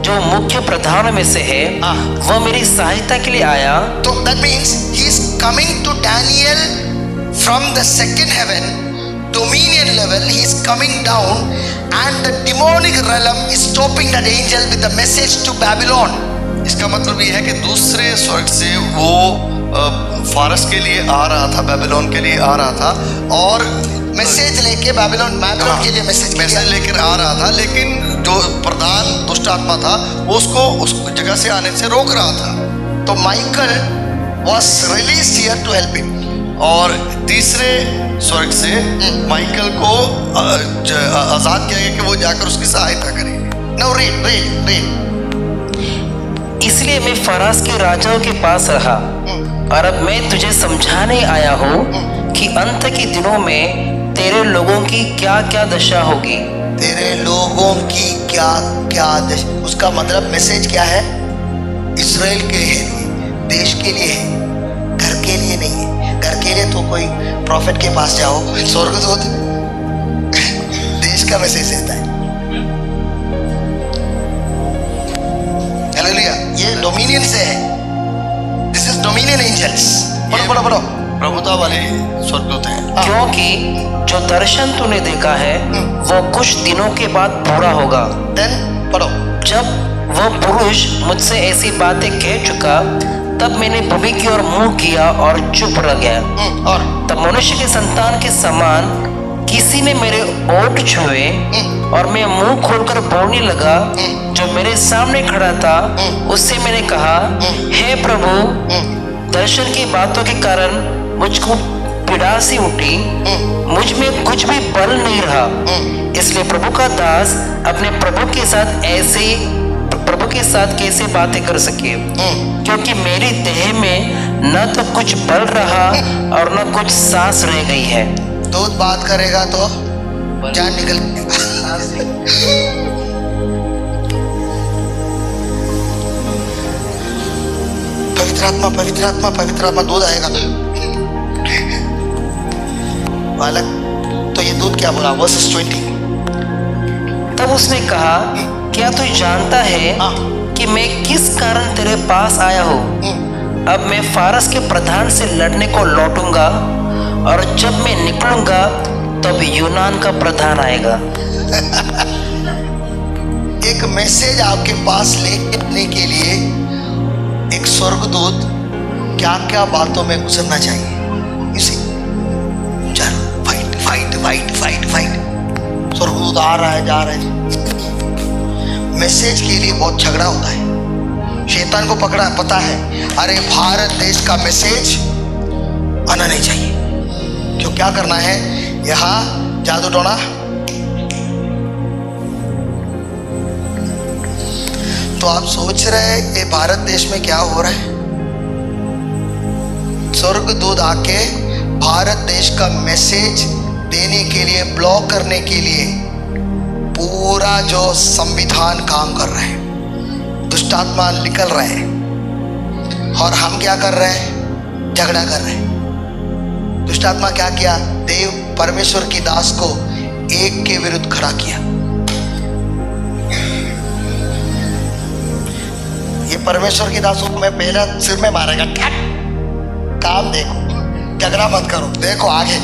जो मुख्य प्रधान में से है, हाँ. वह मेरी सहायता के लिए आया। So that means he is coming to Daniel from the second heaven, dominion level. He is coming down, and the demonic realm is stopping that angel with the message to Babylon. इसका मतलब ये है कि दूसरे स्वर्ग से वो फारस के लिए आ रहा था, बेबीलोन के लिए आ रहा था और मैसेज लेके बेबीलोन के लिए मैसेज लेकर आ रहा था, लेकिन जो प्रधान दुष्ट आत्मा था वो उसको उस जगह से आने से रोक रहा था। तो Michael was released here to help him. और तीसरे स्वर्ग से माइकल को आजाद किया गया कि वो जाकर उसकी सहायता करे। Now read. इसलिए मैं फरास के राजाओं के पास रहा, और अब मैं तुझे समझाने आया हूँ कि अंत के दिनों में तेरे लोगों की क्या क्या दशा होगी। तेरे लोगों की क्या क्या दशा, उसका मतलब मैसेज क्या है? इस्राएल के देश के लिए है, घर के लिए नहीं है। घर के लिए तो कोई प्रॉफिट के पास जाओ, स्वर्गदूत देश का मैसेज देता है। हालेलुया। ये डोमिनियन से है। This is dominion angels. पढ़ो। प्रभुता वाले स्वर्गदूत हैं। क्योंकि जो दर्शन तूने देखा है वो कुछ दिनों के बाद पूरा होगा। देन पढ़ो। जब वह पुरुष मुझसे ऐसी बातें कह चुका, तब मैंने भूमि की ओर मुंह किया और चुप रह गया। और तब मनुष्य के संतान के समान किसी ने मेरे ओठ छुए, और मैं मुंह खोलकर बोलने लगा। जो मेरे सामने खड़ा था उससे मैंने कहा, हे प्रभु, दर्शन की बातों के कारण मुझको पीड़ा सी उठी, मुझ में कुछ भी बल नहीं रहा। इसलिए प्रभु का दास अपने प्रभु के साथ कैसे बातें कर सके, क्योंकि मेरी देह में न तो कुछ बल रहा और न कुछ सांस रह गई है। दूध बात करेगा तो जान निकल पवित्र आत्मा पवित्र आत्मा पवित्र आत्मा, दूध आएगा बालक। तो ये दूध क्या बोला? वर्सेस 20। तब उसने कहा, क्या तू जानता है हाँ। कि मैं किस कारण तेरे पास आया हूँ? अब मैं फारस के प्रधान से लड़ने को लौटूंगा, और जब मैं निकलूंगा तब यूनान का प्रधान आएगा। एक मैसेज आपके पास लेके आने के लिए एक स्वर्गदूत क्या क्या बातों में गुजरना चाहिए, इसी चलो fight fight fight fight fight. स्वर्गदूत आ रहा है जा रहा है। मैसेज के लिए बहुत झगड़ा होता है। शैतान को पकड़ा पता है, अरे भारत देश का मैसेज आना नहीं चाहिए, क्यों क्या करना है यहाँ जादू टोना। तो आप सोच रहे हैं कि भारत देश में क्या हो रहा है? स्वर्गदूत आके भारत देश का मैसेज देने के लिए, ब्लॉक करने के लिए पूरा जो संविधान काम कर रहे हैं, दुष्टात्मा निकल रहे हैं, और हम क्या कर रहे हैं? झगड़ा कर रहे हैं। दुष्टात्मा क्या किया? देव परमेश्वर की दास को एक के विरुद्ध खड़ा किया। ये परमेश्वर की दासों को मैं पहला सिर में मारेगा, काम देखो, झगड़ा मत करो, देखो आगे।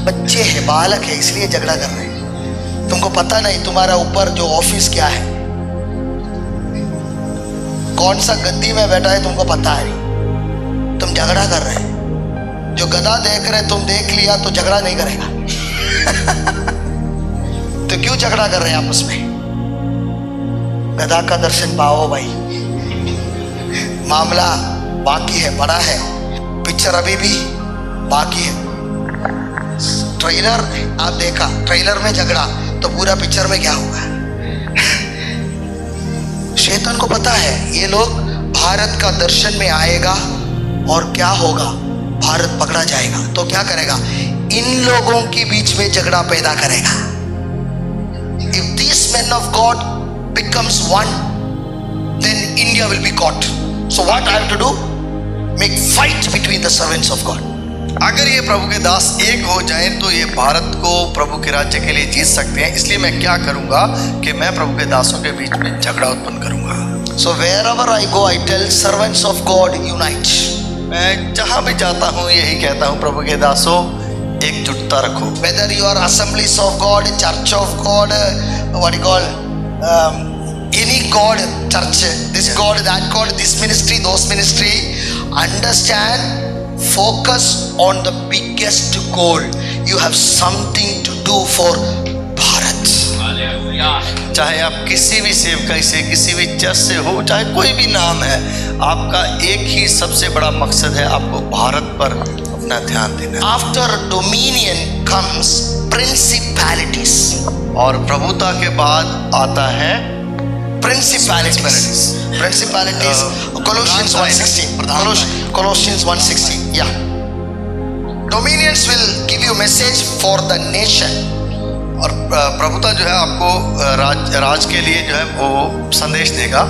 बच्चे हैं, बालक है, इसलिए झगड़ा कर रहे हैं। तुमको पता नहीं तुम्हारा ऊपर जो ऑफिस क्या है, कौन सा गद्दी में बैठा है, तुमको पता है नहीं, तुम झगड़ा कर रहे हैं। जो गधा देख रहे तुम देख लिया तो झगड़ा नहीं करेगा। तो क्यों झगड़ा कर रहे हैं आपस में? गधा का दर्शन पाओ भाई, मामला बाकी है, बड़ा है, पिक्चर अभी भी बाकी है। ट्रेलर आप देखा, ट्रेलर में झगड़ा, तो पूरा पिक्चर में क्या होगा? शैतान को पता है ये लोग भारत का दर्शन में आएगा और क्या होगा? भारत पकड़ा जाएगा। तो क्या करेगा? इन लोगों के बीच में झगड़ा पैदा करेगा। If these men of God becomes one, then India will be caught. So what I have to do? Make fight between the servants of God. अगर ये प्रभु के दास एक हो जाएं तो ये भारत को प्रभु के राज्य के लिए जीत सकते हैं। इसलिए मैं क्या करूंगा कि मैं प्रभु के दासों के बीच में झगड़ा उत्पन्न करूंगा। So wherever I go, I tell servants of God unite. मैं जहां भी जाता हूं यही कहता हूं, प्रभु के दासों एकजुटता रखो। Whether you are assemblies of God, church of God, what you call any God, church, this God, that God, this ministry, those ministry, understand, focus on the biggest goal. You have something to do for Bharat. चाहे आप किसी भी सेवकाई से, किसी भी church से हो, चाहे कोई भी नाम है, आपका एक ही सबसे बड़ा मकसद है, आपको भारत पर अपना ध्यान देना। After dominion comes principalities. और प्रभुता के बाद आता है Principalities. Colossians 1:16. Colossians 1:16. Yeah. Dominions will give you message for the nation. और प्रभुता जो है आपको राज के लिए जो है वो संदेश देगा।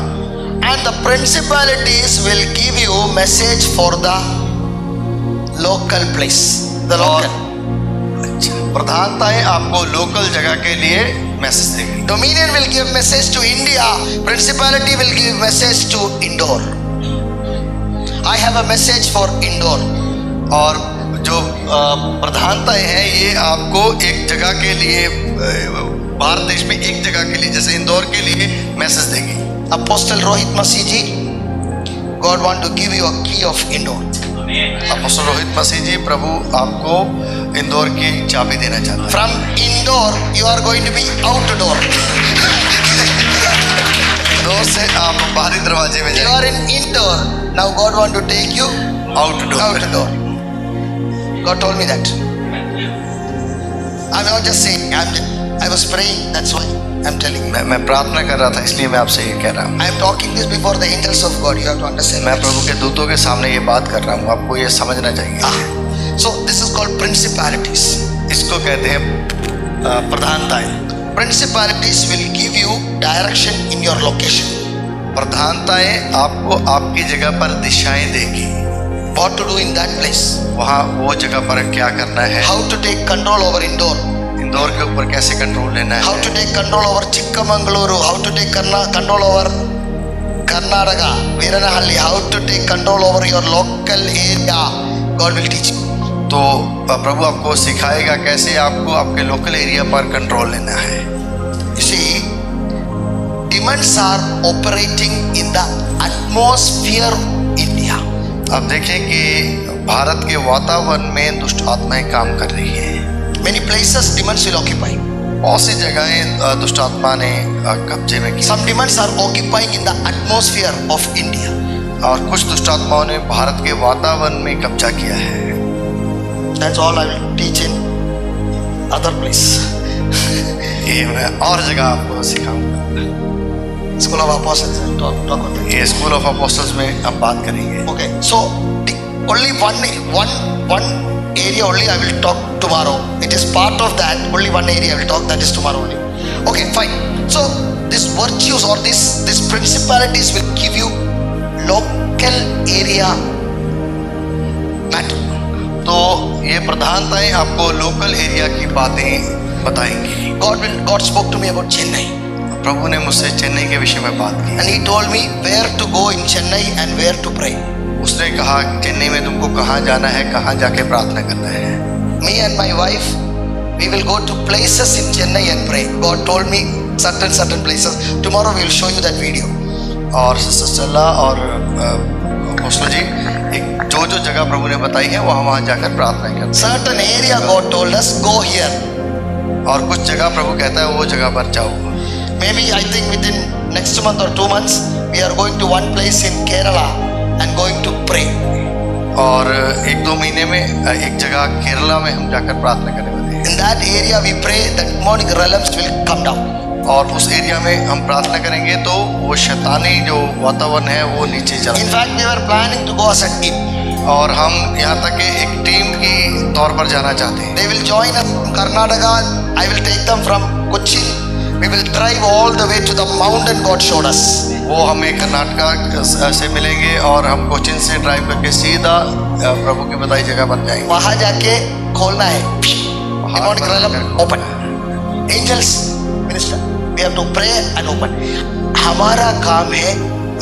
And the principalities will give you message for the local place. The local. प्रधानताएं आपको लोकल जगह के लिए मैसेज देगी। Dominion will give message to India. Principality will give message to Indore. I have a message for Indore. और जो प्रधानताएं हैं ये आपको एक जगह के लिए, भारत देश में एक जगह के लिए, जैसे इंदौर के लिए मैसेज देगी। Apostle Rohit Masih ji, God want to give you a key of Indore. Apostle Rohit Masih ji, प्रभु आपको इंदौर की चाबी देना चाहता है। From Indore, you are going to be outdoor. Indore से आप बाहरी दरवाजे में You जाएंगे। are in Indore. Now God want to take you outdoor. God told me that. I'm not just saying. I was praying. That's why I'm telling you. मैं प्रार्थना कर रहा था, इसलिए मैं आपसे ये कह रहा हूँ। I am talking this before the angels of God. You have to understand. मैं प्रभु के दूतों के सामने ये बात कर रहा हूँ, आपको ये समझना चाहिए। So this is called principalities. इसको कहते हैं प्रधानताएं। Principalities will give you direction in your location. प्रधानताएं आपको आपकी जगह पर दिशाएं देगी, What to do in that place? वहाँ वो जगह पर क्या करना है, How to take control over Indore? Indore के ऊपर कैसे कंट्रोल लेना How है, to take control over Chikkamangaluru? How to take control over Karnataka, Viranahalli? How to take control over your local area? God will teach you. तो प्रभु आपको सिखाएगा कैसे आपको आपके लोकल एरिया पर कंट्रोल लेना है। You see, demons are operating in the atmosphere India. आप देखें कि भारत के वातावरण में दुष्ट आत्माएं काम कर रही हैं। Many places demons will occupy. बहुत सी जगहें दुष्ट आत्मा ने कब्जे में की, Some demons are occupying in the atmosphere of India. और कुछ दुष्ट आत्माओं ने भारत के वातावरण में कब्जा किया है। That's all I will teach in other place. ये मैं और जगह आपको सिखाऊंगा। School of Apostles. Talk about that. ये स्कूल ऑफ अपोस्टल्स में हम बात करेंगे। Okay. So the only one area only I will talk tomorrow. It is part of that. Only one area I will talk. That is tomorrow only. Okay, fine. So these virtues or these principalities will give you local area matter. तो ये प्रधानताएं आपको local area की बातें बताएंगी। God spoke to me about Chennai, प्रभु ने मुझसे चेन्नई के विषय में बात की। and He told me where to go in Chennai and where to pray. उसने कहा चेन्नई में तुमको कहाँ जाना है, कहाँ जाके प्रार्थना करना है। Me and my wife, we will go to places in Chennai and pray. God told me certain places. Tomorrow we will show you that video. और सल्ला और अपोस्टल जी एक जो जगह प्रभु ने बताई है वहाँ जाकर प्रार्थना करना। Certain area God told us, go here. और कुछ जगह प्रभु कहता है वो जगह पर जाओ। Maybe I think within next month or 2 months, we are going to one place in Kerala and going to pray. और 1-2 महीने में एक जगह केरला में हम जाकर प्रार्थना करने वाले हैं। In that area we pray that demonic realms will come down. और उस एरिया में हम प्रार्थना करेंगे तो वो शैतानी जो वातावरण है वो नीचे चला। In fact, we were planning to go as a team. और हम यहाँ तक कि एक टीम की तौर पर जाना चाहते हैं। They will join us from Karnataka. I will take them from Cochin. We will drive all the way to the mountain God showed us. वो हमें कर्नाटका से मिलेंगे और हम कोचिन से ड्राइव करके सीधा प्रभु की बताई जगह पर जाएंगे। वहाँ जाके खोलना है। Demonic realm open. Angels minister. We have to pray and open. हमारा काम है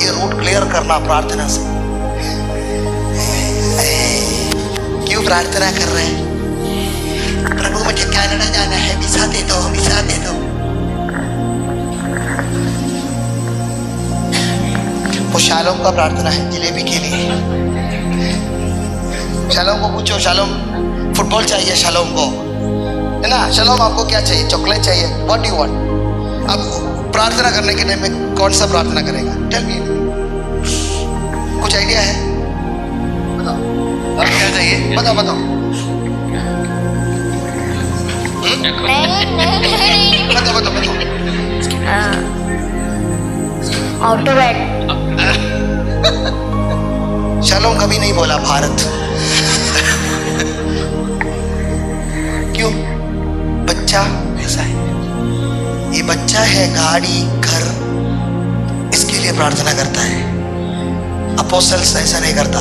ये रूट क्लियर करना प्रार्थना से। क्यों प्रार्थना कर रहे हैं? प्रभु मुझे कनाडा जाना है, वीजा दे दो, वीजा दे दो। वो शालोम का प्रार्थना है जलेबी के लिए। शालोम को पूछो, शालोम फुटबॉल चाहिए शालोम को, है ना? शालोम आपको क्या चाहिए? चॉकलेट चाहिए? What do you want? अब प्रार्थना करने के टाइम में कौन सा प्रार्थना करेगा? टेल मी, कुछ आइडिया है? बताओ क्या चाहिए? बताओ बताओ। बताओ बताओ बताओ। ऑटोमैट। शालोम कभी नहीं बोला भारत। क्यों? बच्चा ऐसा है, ये बच्चा है, गाड़ी घर, इसके लिए प्रार्थना करता है। अपोस्टल्स ऐसा नहीं करता,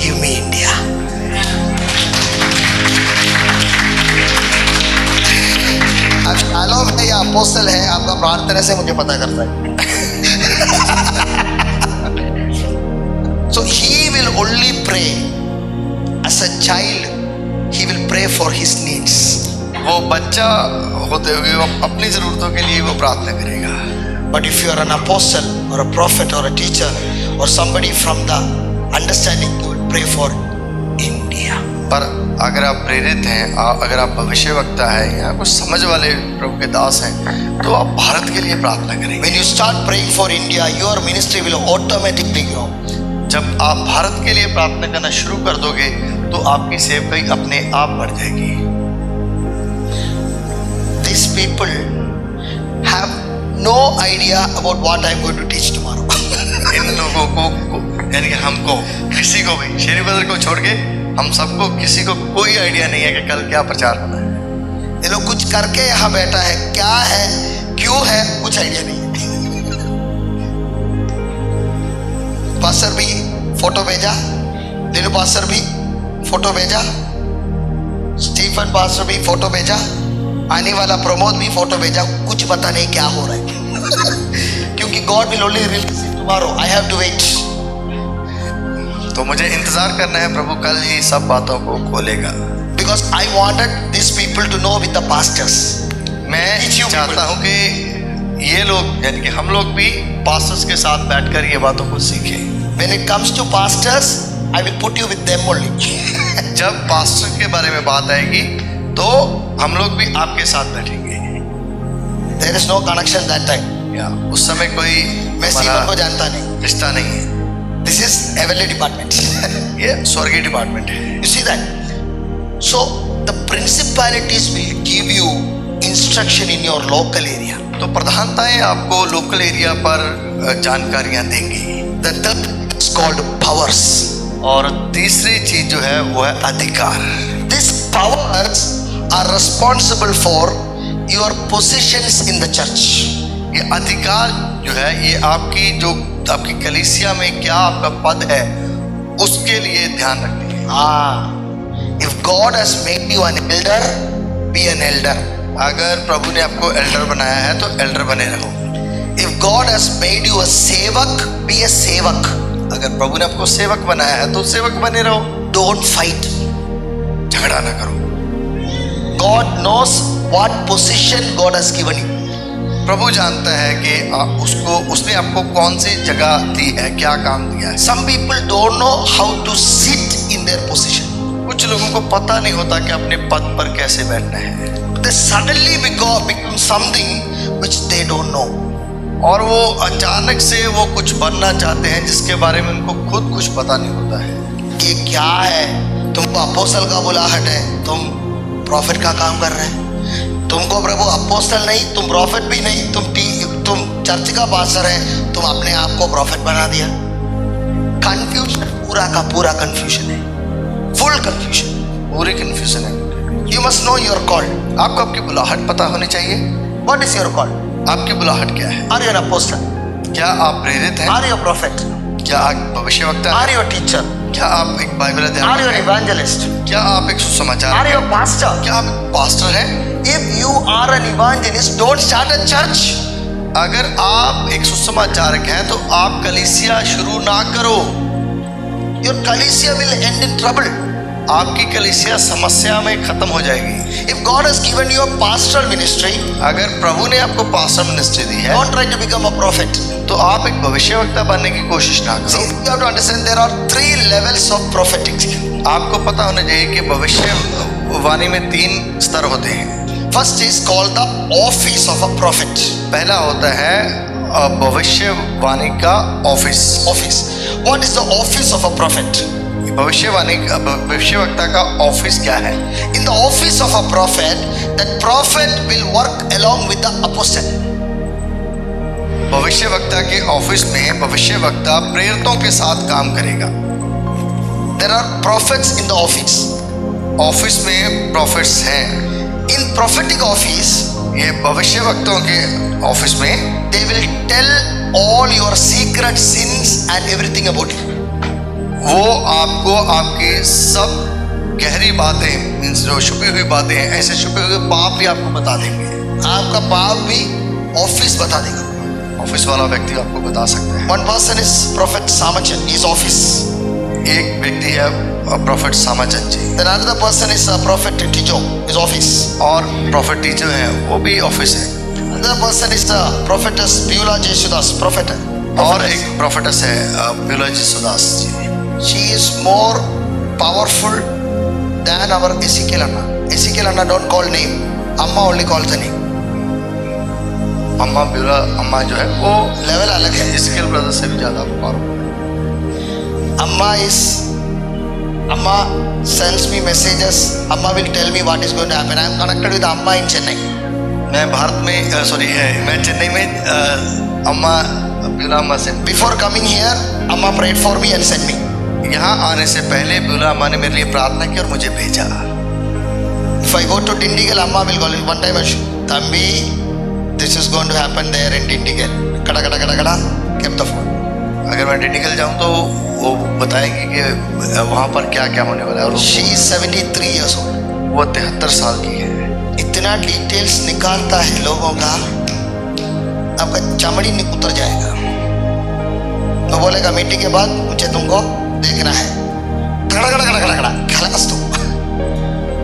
गिव मी इंडिया। अब शालोम है या अपोस्टल है, आपका प्रार्थना से मुझे पता करता है। So he will only pray as a child. He will pray for his needs. वो बच्चा होते हुए वो अपनी जरूरतों के लिए वो प्रार्थना करेगा। But if you are an apostle or a prophet or a teacher or somebody from the understanding, you will pray for India. पर अगर आप प्रेरित हैं, अगर आप भविष्यवक्ता हैं या कुछ समझ वाले प्रभु के दास हैं, तो आप भारत के लिए प्रार्थना करेंगे। When you start praying for India, your ministry will automatically grow. जब आप भारत के लिए प्रार्थना करना शुरू कर दोगे तो आपकी सेवकाई अपने आप बढ़ जाएगी। These people have no idea about what I am going to teach tomorrow. इन लोगों को यानी कि हमको, किसी को भी, शेरी बदर को छोड़ के हम सबको किसी को कोई आइडिया नहीं है कि कल क्या प्रचार होना है। ये लोग कुछ करके यहाँ बैठा है, क्या है क्यों है कुछ आइडिया नहीं है। पास्टर भी फोटो भेजा, दिलू पास्टर भी फोटो भेजा, स्टीफन पास्टर भी फोटो भेजा, आने वाला प्रमोद भी फोटो भेजा, कुछ पता नहीं क्या हो रहा है। क्योंकि God will only release it tomorrow, I have to wait. तो मुझे इंतजार करना है, प्रभु कल ही सब बातों को खोलेगा। Because I wanted these people to know with the pastors. मैं चाहता हूँ कि ये लोग यानी कि हम लोग भी पास्टर्स के साथ बैठकर ये बातों को सीखें। When it comes to pastors, I will put you with them only. जब पास्टर के बारे में बात आएगी तो हम लोग भी आपके साथ बैठेंगे। There is no connection that time. या उस समय कोई मैं सीवन को जानता नहीं। रिश्ता नहीं है। This is heavenly department. ये स्वर्गीय डिपार्टमेंट है। You see that? So the principalities will give you instruction in your local area. तो प्रधानताएं आपको लोकल एरिया पर जानकारियां देंगी। The third is called powers. और तीसरी चीज जो है वो है अधिकार। These powers are responsible for your positions in the church. ये अधिकार जो है ये आपकी कलीसिया में क्या आपका पद है उसके लिए ध्यान रखती है। If God has made you an elder, be an elder. अगर प्रभु ने आपको एल्डर बनाया है तो एल्डर बने रहो। If God has made you a sevak, be a sevak. अगर प्रभु ने आपको सेवक बनाया है तो सेवक बने रहो। Don't fight. झगड़ा ना करो। God knows what position God has given you. प्रभु जानता है कि उसने आपको कौन सी जगह दी है, क्या काम दिया है। Some people don't know how to sit in their position. कुछ लोगों को पता नहीं होता कि अपने पद पर कैसे बैठना है। They suddenly become something which they don't know. और वो अचानक से वो कुछ बनना चाहते हैं जिसके बारे में उनको खुद कुछ पता नहीं होता है। ये क्या है? तुमको अपोस्तल का बुलाहट है, तुम प्रॉफिट का काम कर रहे हैं। तुमको प्रभु अपोस्तल नहीं, तुम प्रॉफिट भी नहीं, तुम चर्च का पास्टर है, तुम अपने आप को प्रॉफिट बना दिया। कंफ्यूजन, पूरा का पूरा कंफ्यूजन है, फुल कंफ्यूजन, पूरी कंफ्यूजन है। You must know your call. आपको आपकी बुलाहट पता होनी चाहिए। What is your call? आपकी बुलाहट क्या है? Are you an apostle? क्या आप प्रेरित हैं? Are you a prophet? क्या आप भविष्यवक्ता आर हैं? You a teacher? क्या आप एक बाइबल आर अध्यापक यू एन हैं? इवेंजलिस्ट? क्या आप एक सुसमाचार आर यू हैं? A pastor? क्या आप एक पास्टर हैं? If you are an evangelist, don't start a church. अगर आप एक सुसमाचारक हैं तो आप कलीसिया शुरू ना करो। Your कलीसिया will end in trouble. आपकी कलीसिया समस्या में खत्म हो जाएगी। If God has given you a pastoral ministry, अगर प्रभु ने आपको पास्टर मिनिस्ट्री दी है don't try to become a prophet. तो आप एक भविष्यवक्ता बनने की कोशिश ना See, करो। you have to understand there are 3 levels of prophetic. आपको पता होना चाहिए कि भविष्यवाणी में 3 स्तर होते हैं। First is called the office of a prophet. पहला होता है भविष्यवाणी का office. Office. What is the office of a prophet? भविष्यवक्ता का ऑफिस क्या है? In the office of a prophet, that prophet will work along with the apostle. भविष्यवक्ता के ऑफिस में भविष्यवक्ता प्रेरितों के साथ काम करेगा। There are prophets in the office. Office में प्रॉफिट्स हैं। In prophetic office, ये भविष्यवक्ताओं के ऑफिस में they will tell all your secret sins and everything about you. वो आपको आपकी सब गहरी बातें मीन्स जो छुपी हुई बातें हैं, ऐसे छुपे हुए पाप भी आपको बता देंगे। आपका पाप भी ऑफिस बता देगा। ऑफिस वाला व्यक्ति आपको बता सकता है। One person is Prophet Samachan, his office. एक व्यक्ति है prophet Samachand ji. Then another person is Prophet Tijo, his office. और प्रॉफिट टीचर हैं वो भी ऑफिस है। Another person is Prophetess Beulah Jesudas, prophet. और एक प्रॉफिटस है Beulah जेसुदास ji. She is more powerful than our Ezekiel Anna. Ezekiel Anna don't call name. Amma only calls the name. अम्मा Beulah अम्मा जो है वो Level अलग है. इस्किल ब्रदर से भी ज़्यादा पावरफुल है। Amma sends me messages. Amma will tell me what is going to happen. I am connected with Amma in Chennai. मैं भारत में मैं चेन्नई में अम्मा ब्यूला अम्मा से Before coming here, Amma prayed for me and sent me. यहाँ आने से पहले बिमला अम्मा ने मेरे लिए प्रार्थना की और मुझे भेजा। If I go to Dindigul, Amma will call me. One time, Thambi, this is going to happen there in Dindigul. Kada kada kada kada, kept the phone. अगर मैं डिंडिगल जाऊँ तो वो बताएंगे कि वहाँ पर क्या क्या होने वाला है। और She is 73 years old. वो 73 साल की है। इतना डिटेल्स निकालता है लोगों का, आपका चमड़ी उतर जाएगा। तो बोलेगा मीटिंग के बाद मुझे तुमको देखना है, खड़ा खड़ा खड़ा खड़ा खड़ा खलास तुम,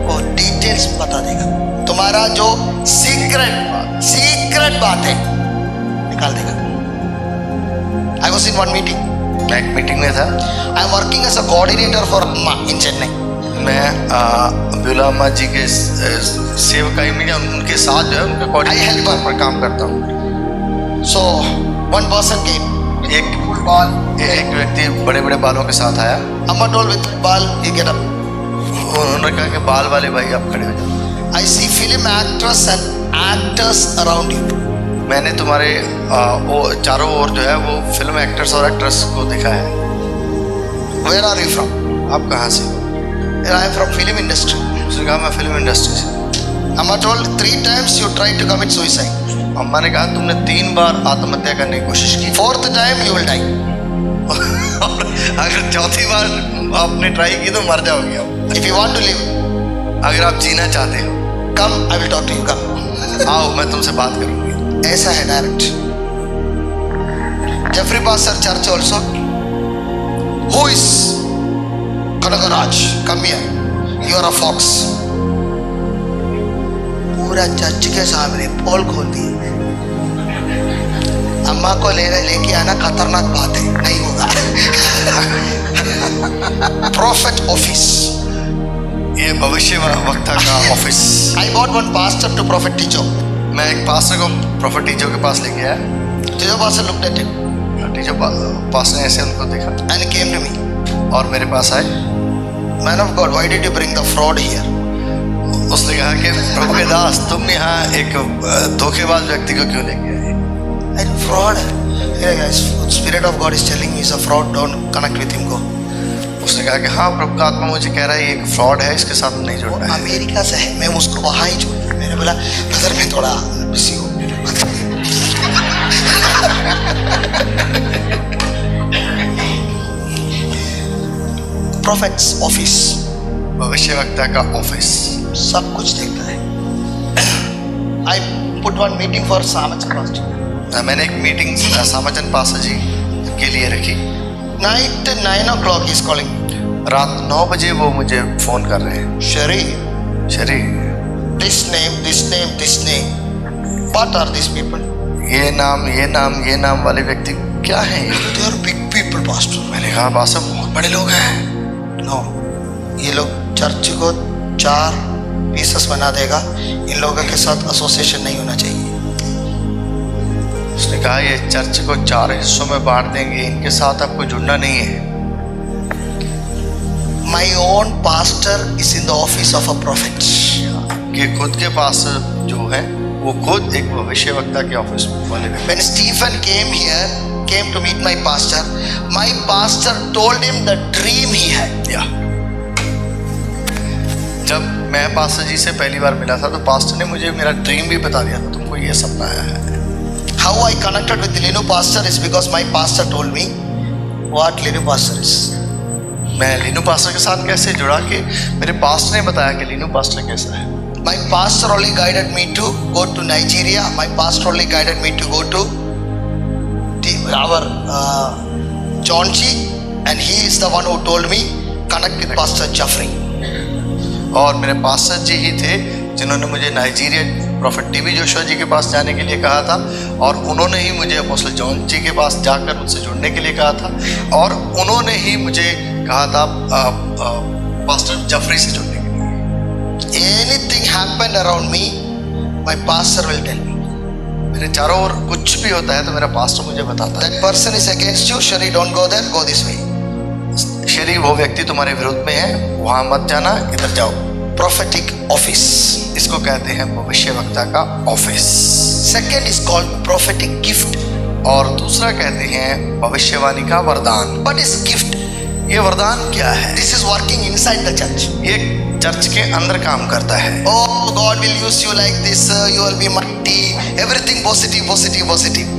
वो डिटेल्स बता देगा। तुम्हारा जो सीक्रेट बात है निकाल देगा। I was in one meeting. मैं एक मीटिंग में था। I am working as a coordinator for Amma in Chennai. मैं बिमला अम्मा जी के सेवकाई में या उनके साथ जो है उनके कोऑर्डिनेटर पर काम करता हूँ। So one person came. एक व्यक्ति बड़े बड़े बालों के साथ आया। Amma told with bal, he get up. उन्होंने कहा कि बाल वाले भाई आप खड़े हो जाओ। I see film actors and actors around you. मैंने तुम्हारे वो चारों ओर जो है वो फिल्म एक्टर्स और एक्ट्रेस को देखा है। Where are you from? आप कहाँ से हो? I am from film industry. उसने कहा मैं फिल्म इंडस्ट्री से। Amma told 3 times you tried to commit suicide. अम्मा ने कहा तुमने 3 बार आत्महत्या करने की कोशिश की। 4th time you will die. अगर चौथी बार आपने ट्राई की तो मर जाओगे आप। If you want to live, अगर आप जीना चाहते हो come, I will talk to you. Come. आओ मैं तुमसे बात करूंगी। ऐसा है direct. Jeffrey Pastor Church also. Who is Kanagaraj? Come here. You are a fox. पूरा चर्च के सामने पोल खोल दिए। अम्मा को लेके आना खतरनाक बात है, नहीं होगा। Prophet office. ये भविष्य वक्ता का office. I bought one pastor to Prophet Tijo. मैं एक पास्टर को प्रोफेट टीचो के पास लेके आया। Tijo pastor looked at him टीचो पास ने ऐसे उनको देखा and he came to me. और मेरे पास आए। Man of God, why did you bring the fraud here? उसने कहा कि प्रभु के दास तुम यहाँ एक धोखेबाज व्यक्ति को क्यों लेके आए? I said, fraud? Hey guys, Spirit of God is telling me he's a fraud. Don't connect with him. Go. उसने कहा कि हाँ प्रभु का आत्मा मुझे कह रहा है ये एक फ्रॉड है, इसके साथ नहीं जुड़ना है। अमेरिका से है, मैं उसको वहाँ ही छोड़। मैंने बोला ब्रदर मैं थोड़ा बिजी हूँ। Prophet's office. भविष्यवक्ता का ऑफिस सब कुछ देखता है। I put one meeting for Samachan pastor. मैंने एक मीटिंग सामाचन पासा जी के लिए रखी। Night 9 o'clock he's calling me. रात 9 बजे वो मुझे फोन कर रहे हैं। Sherry, शरी this name, this name, this name. What are these people? ये नाम वाले व्यक्ति क्या हैं ये? They are big people, pastor. मैंने कहा बासा बहुत बड़े लोग हैं। No, ये लोग चर्च को 4 पीसेस बना देगा। इन लोगों के साथ एसोसिएशन नहीं होना चाहिए। उसने कहा ये चर्च को 4 हिस्सों में बांट देंगे, इनके साथ आपको जुड़ना नहीं है। My own pastor is in the office of a prophet. कि खुद के पास जो है वो खुद एक भविष्यवक्ता के ऑफिस वाले व्यक्ति। When Stephen came to meet my pastor told him the dream he had. जब मैं पास्टर जी से पहली बार मिला था तो पास्टर ने मुझे मेरा ड्रीम भी बता दिया था, तुमको ये सपना आया है। How I connected with Linu pastor is because my pastor told me what Linu pastor is. मैं लीनू पास्टर के साथ कैसे जुड़ा कि मेरे पास्टर ने बताया कि लीनू पास्टर कैसा है। My pastor only guided me to go to Nigeria. My pastor only guided me to go to our John G, and he is the one who told me connect with Pastor Jeffrey. और मेरे pastor जी ही थे जिन्होंने मुझे Nigeria profit TV Joshua जी के पास जाने के लिए कहा था, और उन्होंने ही मुझे अपोस्टल जॉन जी के पास जाकर उनसे जुड़ने के लिए कहा था, और उन्होंने ही मुझे कहा था पास्टर जफरी से जुड़ने के लिए। Anything happened around me, my pastor will tell me. मेरे चारों ओर कुछ भी होता है तो मेरा पास्टर मुझे बताता है। That person is against you, Shari, don't go there, go this way. शरीर वो व्यक्ति तुम्हारे विरोध में है, वहां मत जाना, इधर जाओ। Prophetic office. इसको कहते हैं भविष्यवक्ता का office. Second is called prophetic gift. और दूसरा कहते हैं भविष्यवाणी का वरदान। What is gift? ये वरदान क्या है? This is working inside the church. ये चर्च के अंदर काम करता है। Oh, God will use you like this. You will be mighty. Everything positive, positive, positive.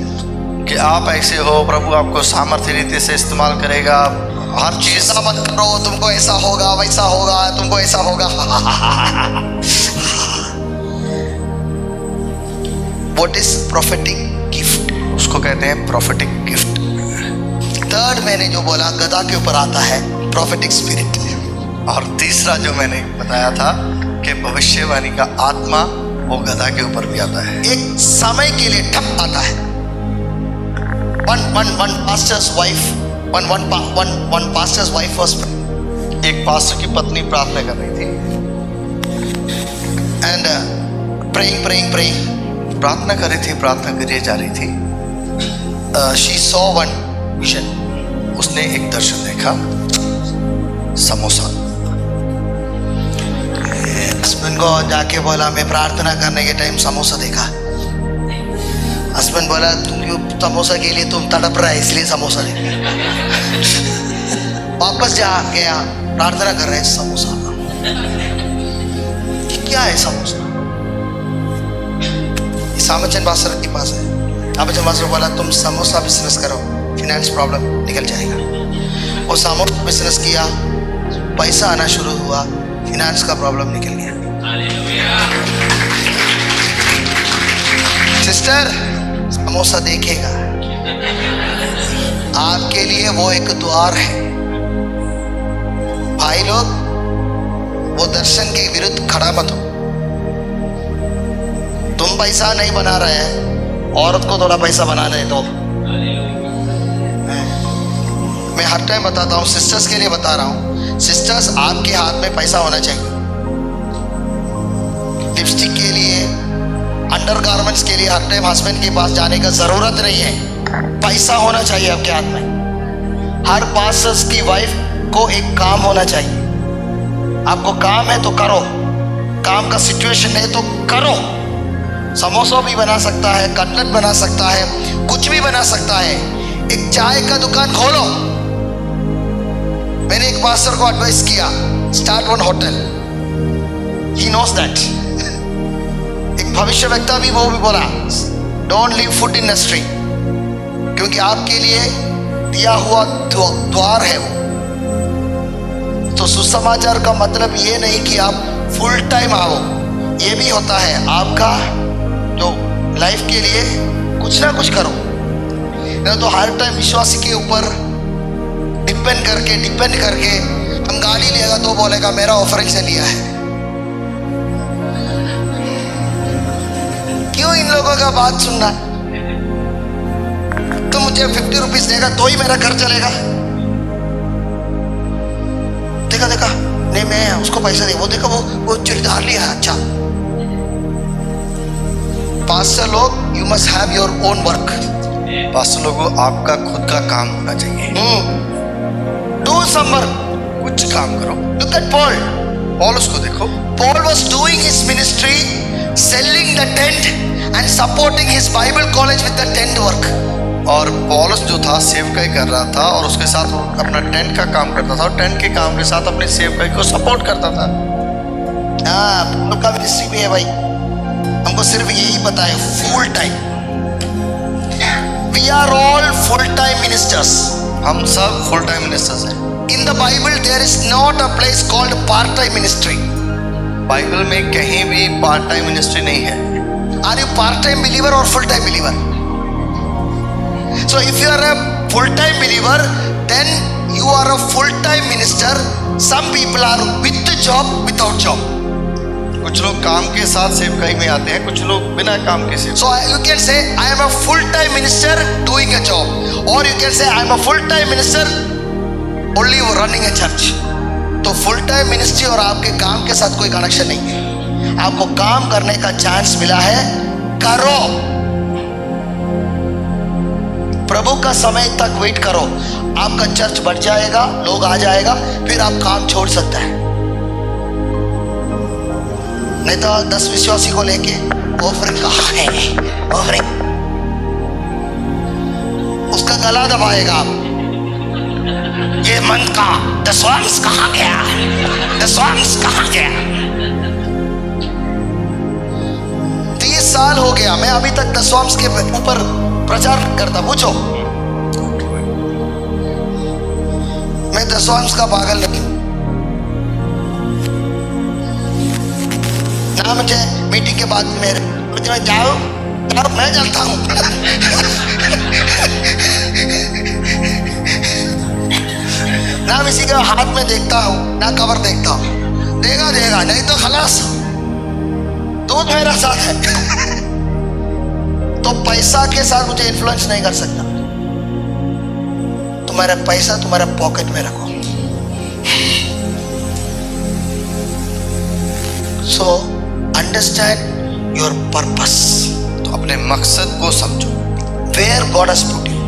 कि आप ऐसे हो, प्रभु आपको सामर्थ्य रीति से इस्तेमाल करेगा, हर चीज। ऐसा मत करो, तुमको ऐसा होगा, वैसा होगा, तुमको ऐसा होगा। What is prophetic gift? उसको कहते हैं prophetic gift। थर्ड मैंने जो बोला गधा के ऊपर आता है prophetic spirit। और तीसरा जो मैंने बताया था कि भविष्यवाणी का आत्मा वो गधा के ऊपर भी आता है। एक समय के लिए ठप आता है। One pastor's wife, one pastor's wife was एक पास्टर की पत्नी प्रार्थना कर रही थी and praying. प्रार्थना कर रही थी, प्रार्थना करिए जा रही थी। She saw one vision. उसने एक दर्शन देखा, समोसा। हस्बैंड को जाके बोला मैं प्रार्थना करने के टाइम समोसा देखा। हस्बैंड बोला तुम क्यों समोसा के लिए तुम तड़प रहा है इसलिए समोसा देखा। वापस जा गया, प्रार्थना कर रहे हैं समोसा। क्या है समोसा? सामचंद बासर के पास है। सामचंद बासर बोला तुम समोसा बिजनेस करो, फिनेंस प्रॉब्लम निकल जाएगा। वो समोसा बिजनेस किया, पैसा आना शुरू हुआ, फिनेंस का प्रॉब्लम निकल गया। सिस्टर समोसा देखेगा, आपके लिए वो एक द्वार है। भाई लोग वो दर्शन के विरुद्ध खड़ा मत हो। तुम पैसा नहीं बना रहे हैं, औरत को थोड़ा पैसा बनाने दो। मैं हर टाइम बताता हूँ, सिस्टर्स के लिए बता रहा हूँ, सिस्टर्स आपके हाथ में पैसा होना चाहिए। लिपस्टिक के लिए, अंडरगारमेंट्स के लिए हर टाइम हस्बैंड के पास जाने का जरूरत नहीं है। पैसा होना चाहिए आपके हाथ में। हर पास्टर्स की वाइफ को एक काम होना चाहिए। आपको काम है तो करो, काम का सिचुएशन है तो करो। समोसा भी बना सकता है, कटलेट बना सकता है, कुछ भी बना सकता है। एक चाय का दुकान खोलो। मैंने एक पास्टर को एडवाइस किया, start one hotel. He knows that. एक भविष्य वक्ता भी वो भी बोला, डोंट लीव फूड इंडस्ट्री, क्योंकि आपके लिए दिया हुआ द्वार है वो। तो सुसमाचार का मतलब ये नहीं कि आप फुल टाइम आओ, ये भी होता है आपका जो लाइफ के लिए कुछ ना कुछ करो। नहीं तो हर टाइम विश्वासी के ऊपर डिपेंड करके हम गाड़ी लेगा तो बोलेगा मेरा ऑफरिंग से लिया है। क्यों इन लोगों का बात सुनना? तो मुझे 50 रुपीज देगा तो ही मेरा घर चलेगा। देखा नहीं, मैं उसको पैसा दे, वो देखा वो चूड़ीदार लिया, अच्छा। पास्टर लोग, you must have your own work. Pastor लोगों, आपका खुद का काम होना चाहिए। डू सम वर्क, कुछ काम करो। Look at Paul. पॉल उसको देखो, Paul was doing his ministry, selling the tent and supporting his Bible college with the tent work. और पौलुस जो था सेवकाई कर रहा था और उसके साथ वो अपना टेंट का काम करता था और टेंट के काम के साथ अपनी सेवकाई को सपोर्ट करता था। हाँ, का मिनिस्ट्री भी है भाई। हमको सिर्फ यही पता है, full time. We are all full time ministers. हम सब फुल टाइम मिनिस्टर्स हैं। In the Bible there is not a place called part time ministry. Bible में कहीं भी पार्ट टाइम मिनिस्ट्री नहीं है। Are you part time believer or full time believer? So if you are a full time believer, then you are a full time minister. Some people are with the job, without job. कुछ लोग काम के साथ सेवकाई में आते हैं, कुछ लोग बिना काम के सेवकाई। So you can say I am a full time minister doing a job, or you can say I am a full time minister only running a church. तो फुल टाइम मिनिस्ट्री और आपके काम के साथ कोई कनेक्शन नहीं है। आपको काम करने का चांस मिला है, करो। प्रभु का समय तक वेट करो, आपका चर्च बढ़ जाएगा, लोग आ जाएगा, फिर आप काम छोड़ सकते हैं। नहीं तो 10 विश्वासी को लेके ऑफरिंग कहाँ है, ऑफरिंग, उसका गला दबाएगा आप। ये मंथ का दशवांश कहाँ गया, दशवांश कहाँ गया। 30 साल हो गया मैं अभी तक दशवांश के ऊपर प्रचार करता। पूछो, मैं दशवांश का पागल नहीं ना। मुझे मीटिंग के बाद मुझे जाओ मैं चलता हूं। ना किसी के हाथ में देखता हूं ना कवर देखता हूं। देगा देगा नहीं तो खलास, दूध मेरा साथ है। तो पैसा के साथ मुझे इन्फ्लुएंस नहीं कर सकता। तुम्हारा पैसा तुम्हारे पॉकेट में रखो। So understand your purpose. तो अपने मकसद को समझो। Where God has put you,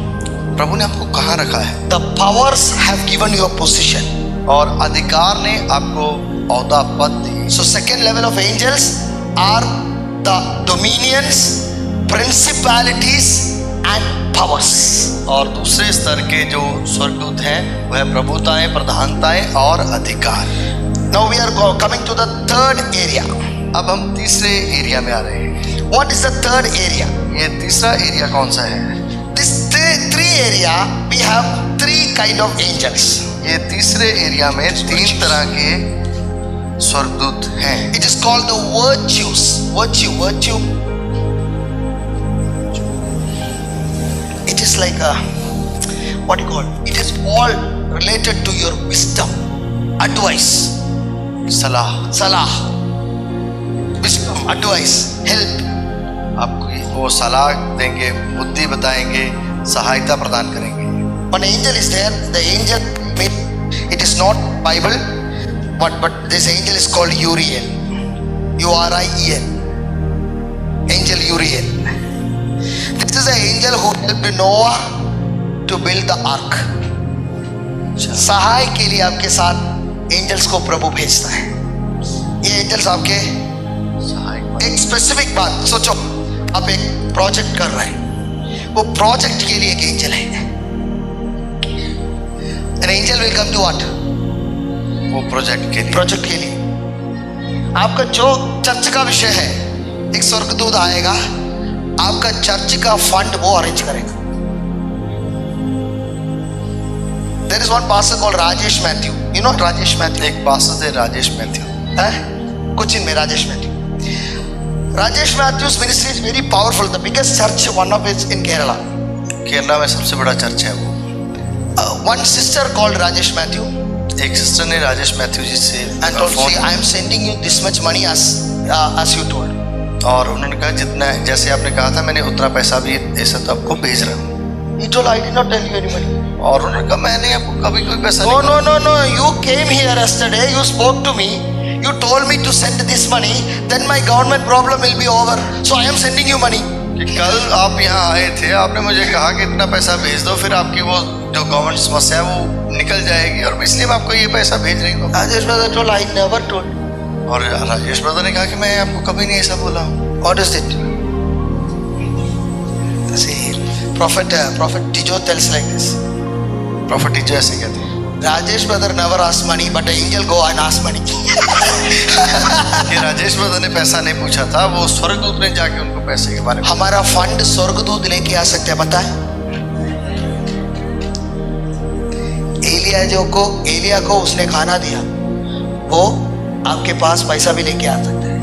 प्रभु ने आपको कहाँ रखा है। The powers have given you a position, और अधिकार ने आपको औदा पद दी। So second level of angels are the dominions, principalities and powers. और दूसरे स्तर के जो स्वर्गदूत हैं वह प्रभुताएं, प्रधानताएं और अधिकार। Now we are coming to the third area. अब हम तीसरे एरिया में आ रहे हैं। What is the third area? ये तीसरा एरिया कौन सा है? This three area we have three kind of angels. ये तीसरे एरिया में 3 तरह के स्वर्गदूत हैं। It is called the virtues. Virtue it is like a, what you call, it is all related to your wisdom, advice, salah, wisdom, advice, help. आपको वो सलाह देंगे, बुद्धि बताएंगे, सहायता प्रदान करेंगे। One angel is there. The angel, it is not Bible, but this angel is called Uriel. Uriel. Angel Uriel. This is an angel who helped Noah to build the ark. सहाय के लिए आपके साथ एंजल्स को प्रभु भेजता है। ये angels आपके एक स्पेसिफिक बात सोचो, आप एक प्रोजेक्ट कर रहे हैं, वो प्रोजेक्ट के लिए एक एंजल है। An angel will come to what? वो प्रोजेक्ट के लिए आपका जो चर्च का विषय है, एक स्वर्गदूत आएगा, आपका चर्च का फंड वो अरेंज करेगा। There is one pastor called Rajesh Matthew. You know Rajesh Matthew? एक पास्टर थे राजेश मैथ्यू। कोचिन में Rajesh Matthew. Rajesh Matthew's ministry is very powerful. The biggest church, one of it in Kerala. Kerala में सबसे बड़ा church है वो। One sister called Rajesh Matthew एक sister ने राजेश मैथ्यू जी से and told, see, I am sending you this much money as you told. और उन्होंने कहा जितना जैसे आपने कहा था मैंने उतना पैसा भी ऐसा तो आपको भेज रहा हूँ। He told, I did not tell you any money. और उन्होंने कहा मैंने आपको कभी कोई पैसा No, नहीं no, no, no. You came here yesterday. You spoke to me. You told me to send this money. Then my government problem will be over. So I am sending you money. कि कल आप यहाँ आए थे, आपने मुझे कहा कि इतना पैसा भेज दो, फिर आपकी वो जो गवर्नमेंट समस्या है वो निकल जाएगी, और इसलिए मैं आपको ये पैसा भेज रही हूँ। Rajesh brother told, I never told. और राजेश ब्रदर ने कहा कि मैं आपको कभी नहीं ऐसा बोला हूँ। What is it? See, Prophet Tijo tells like this. Profit teacher ऐसे कहते हैं Rajesh brother never asked money, but an angel go and ask money. कि राजेश ब्रदर ने पैसा नहीं पूछा था, वो स्वर्गदूत ने जाके उनको पैसे के बारे में। हमारा फंड स्वर्गदूत लेके आ सकते हैं, पता है? एलिया को उसने खाना दिया, वो आपके पास पैसा भी लेके आ सकता है।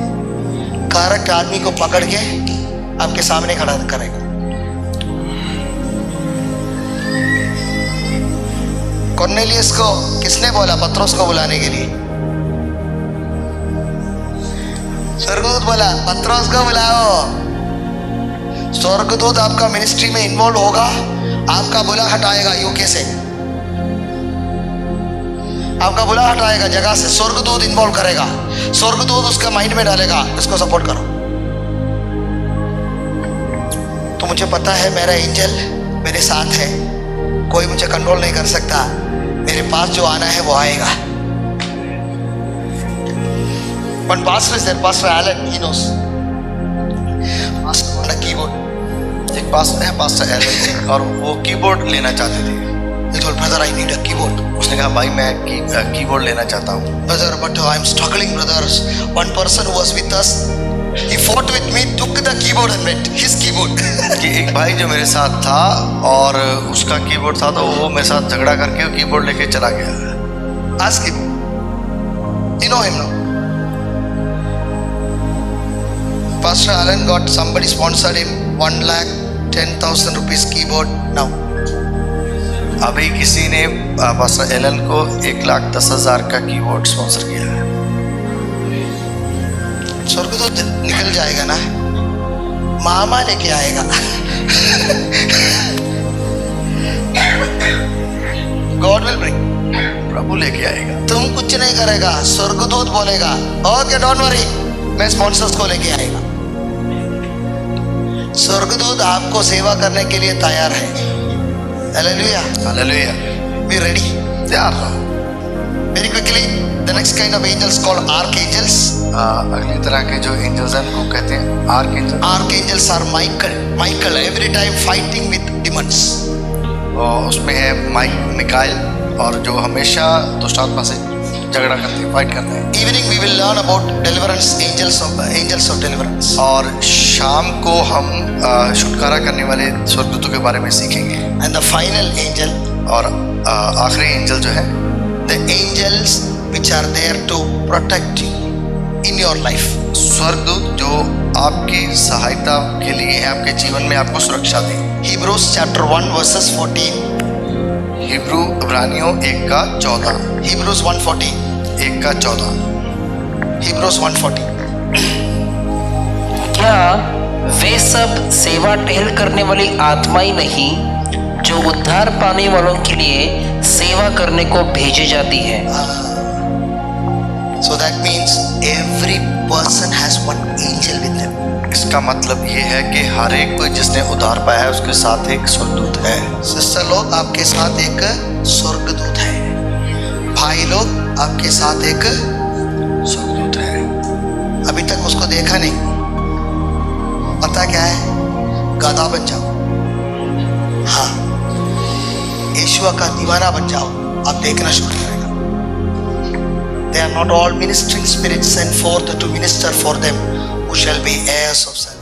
कारक आदमी को पकड़ के आपके सामने खड़ा करेगा। कॉर्नेलियस को किसने बोला पत्रोस को बुलाने के लिए? स्वर्गदूत बोला पत्रोस को बुलाओ। स्वर्गदूत आपका मिनिस्ट्री में इन्वॉल्व होगा, आपका बुला हटाएगा यूके से, आपका बुला हटाएगा जगह से, स्वर्गदूत इन्वॉल्व करेगा, स्वर्गदूत उसका माइंड में डालेगा इसको सपोर्ट करो। तो मुझे पता है मेरा एंजल मेरे साथ है, कोई मुझे कंट्रोल नहीं कर सकता, मेरे पास जो आना है वो आएगा। One pastor is there, Pastor Alan, he knows. Pastor on a keyboard. एक पास्टर है पास्टर एलन, और वो कीबोर्ड लेना चाहते थे। He told, brother, I need a keyboard. उसने कहा भाई मैं कीबोर्ड लेना चाहता हूँ। Brother, but I am struggling, brothers. One person who was with us, he fought with me, took the keyboard and went. His keyboard. कि एक भाई जो मेरे साथ था और उसका कीबोर्ड था तो वो मेरे साथ झगड़ा करके कीबोर्ड लेके चला गया। Ask him. You know him now. Pastor Alan got somebody sponsored him 1,10,000 rupees keyboard now. अभी किसी ने पास्टर एलन को 1,10,000 का कीबोर्ड स्पॉन्सर किया है। स्वर्ग तो निकल जाएगा ना, मामा लेके आएगा। गॉड विल ब्रिंग, प्रभु लेके आएगा। तुम कुछ नहीं करेगा, स्वर्गदूत बोलेगा ओके डोंट वरी, मैं स्पॉन्सर्स को लेके आएगा। स्वर्गदूत आपको सेवा करने के लिए तैयार है। Hallelujah, hallelujah. Be ready. तैयार रहो। Very quickly, the next kind of angels called archangels. अगली तरह के जो एंजल्स हैं उनको कहते हैं archangel. Archangels are Michael every time fighting with demons. और उसमें है मिकाइल और जो हमेशा दुष्ट आत्मा से झगड़ा करते हैं, फाइट करते हैं। Evening we will learn about deliverance, angels of deliverance. और शाम को हम छुटकारा करने वाले स्वर्गदूतों के बारे में सीखेंगे। एंड द फाइनल एंजल, और आखिरी एंजल जो है, the angels which are there to protect you in your life. स्वर्गदूत जो आपकी सहायता के लिए आपके जीवन में आपको सुरक्षा दें। Hebrews chapter 1 verses 14. हिब्रू इब्रानियों 1:14। Hebrews 1:14. 1:14। Hebrews 1:14. क्या वे सब सेवा टहल करने वाली आत्माएं नहीं जो उद्धार पाने वालों के लिए सेवा करने को भेजी जाती है? So that means every person has one angel with them. इसका मतलब ये है कि हर एक कोई जिसने उद्धार पाया है उसके साथ एक स्वर्गदूत है। सिस्टर लोग आपके साथ एक स्वर्गदूत है, भाई लोग आपके साथ एक स्वर्गदूत है। अभी तक उसको देखा नहीं, पता क्या है, गधा बन जाओ। हाँ, यीशु का दीवाना बन जाओ, आप देखना शुरू करेगा। They are not all ministering spirits sent forth to minister for them who shall be heirs of salvation.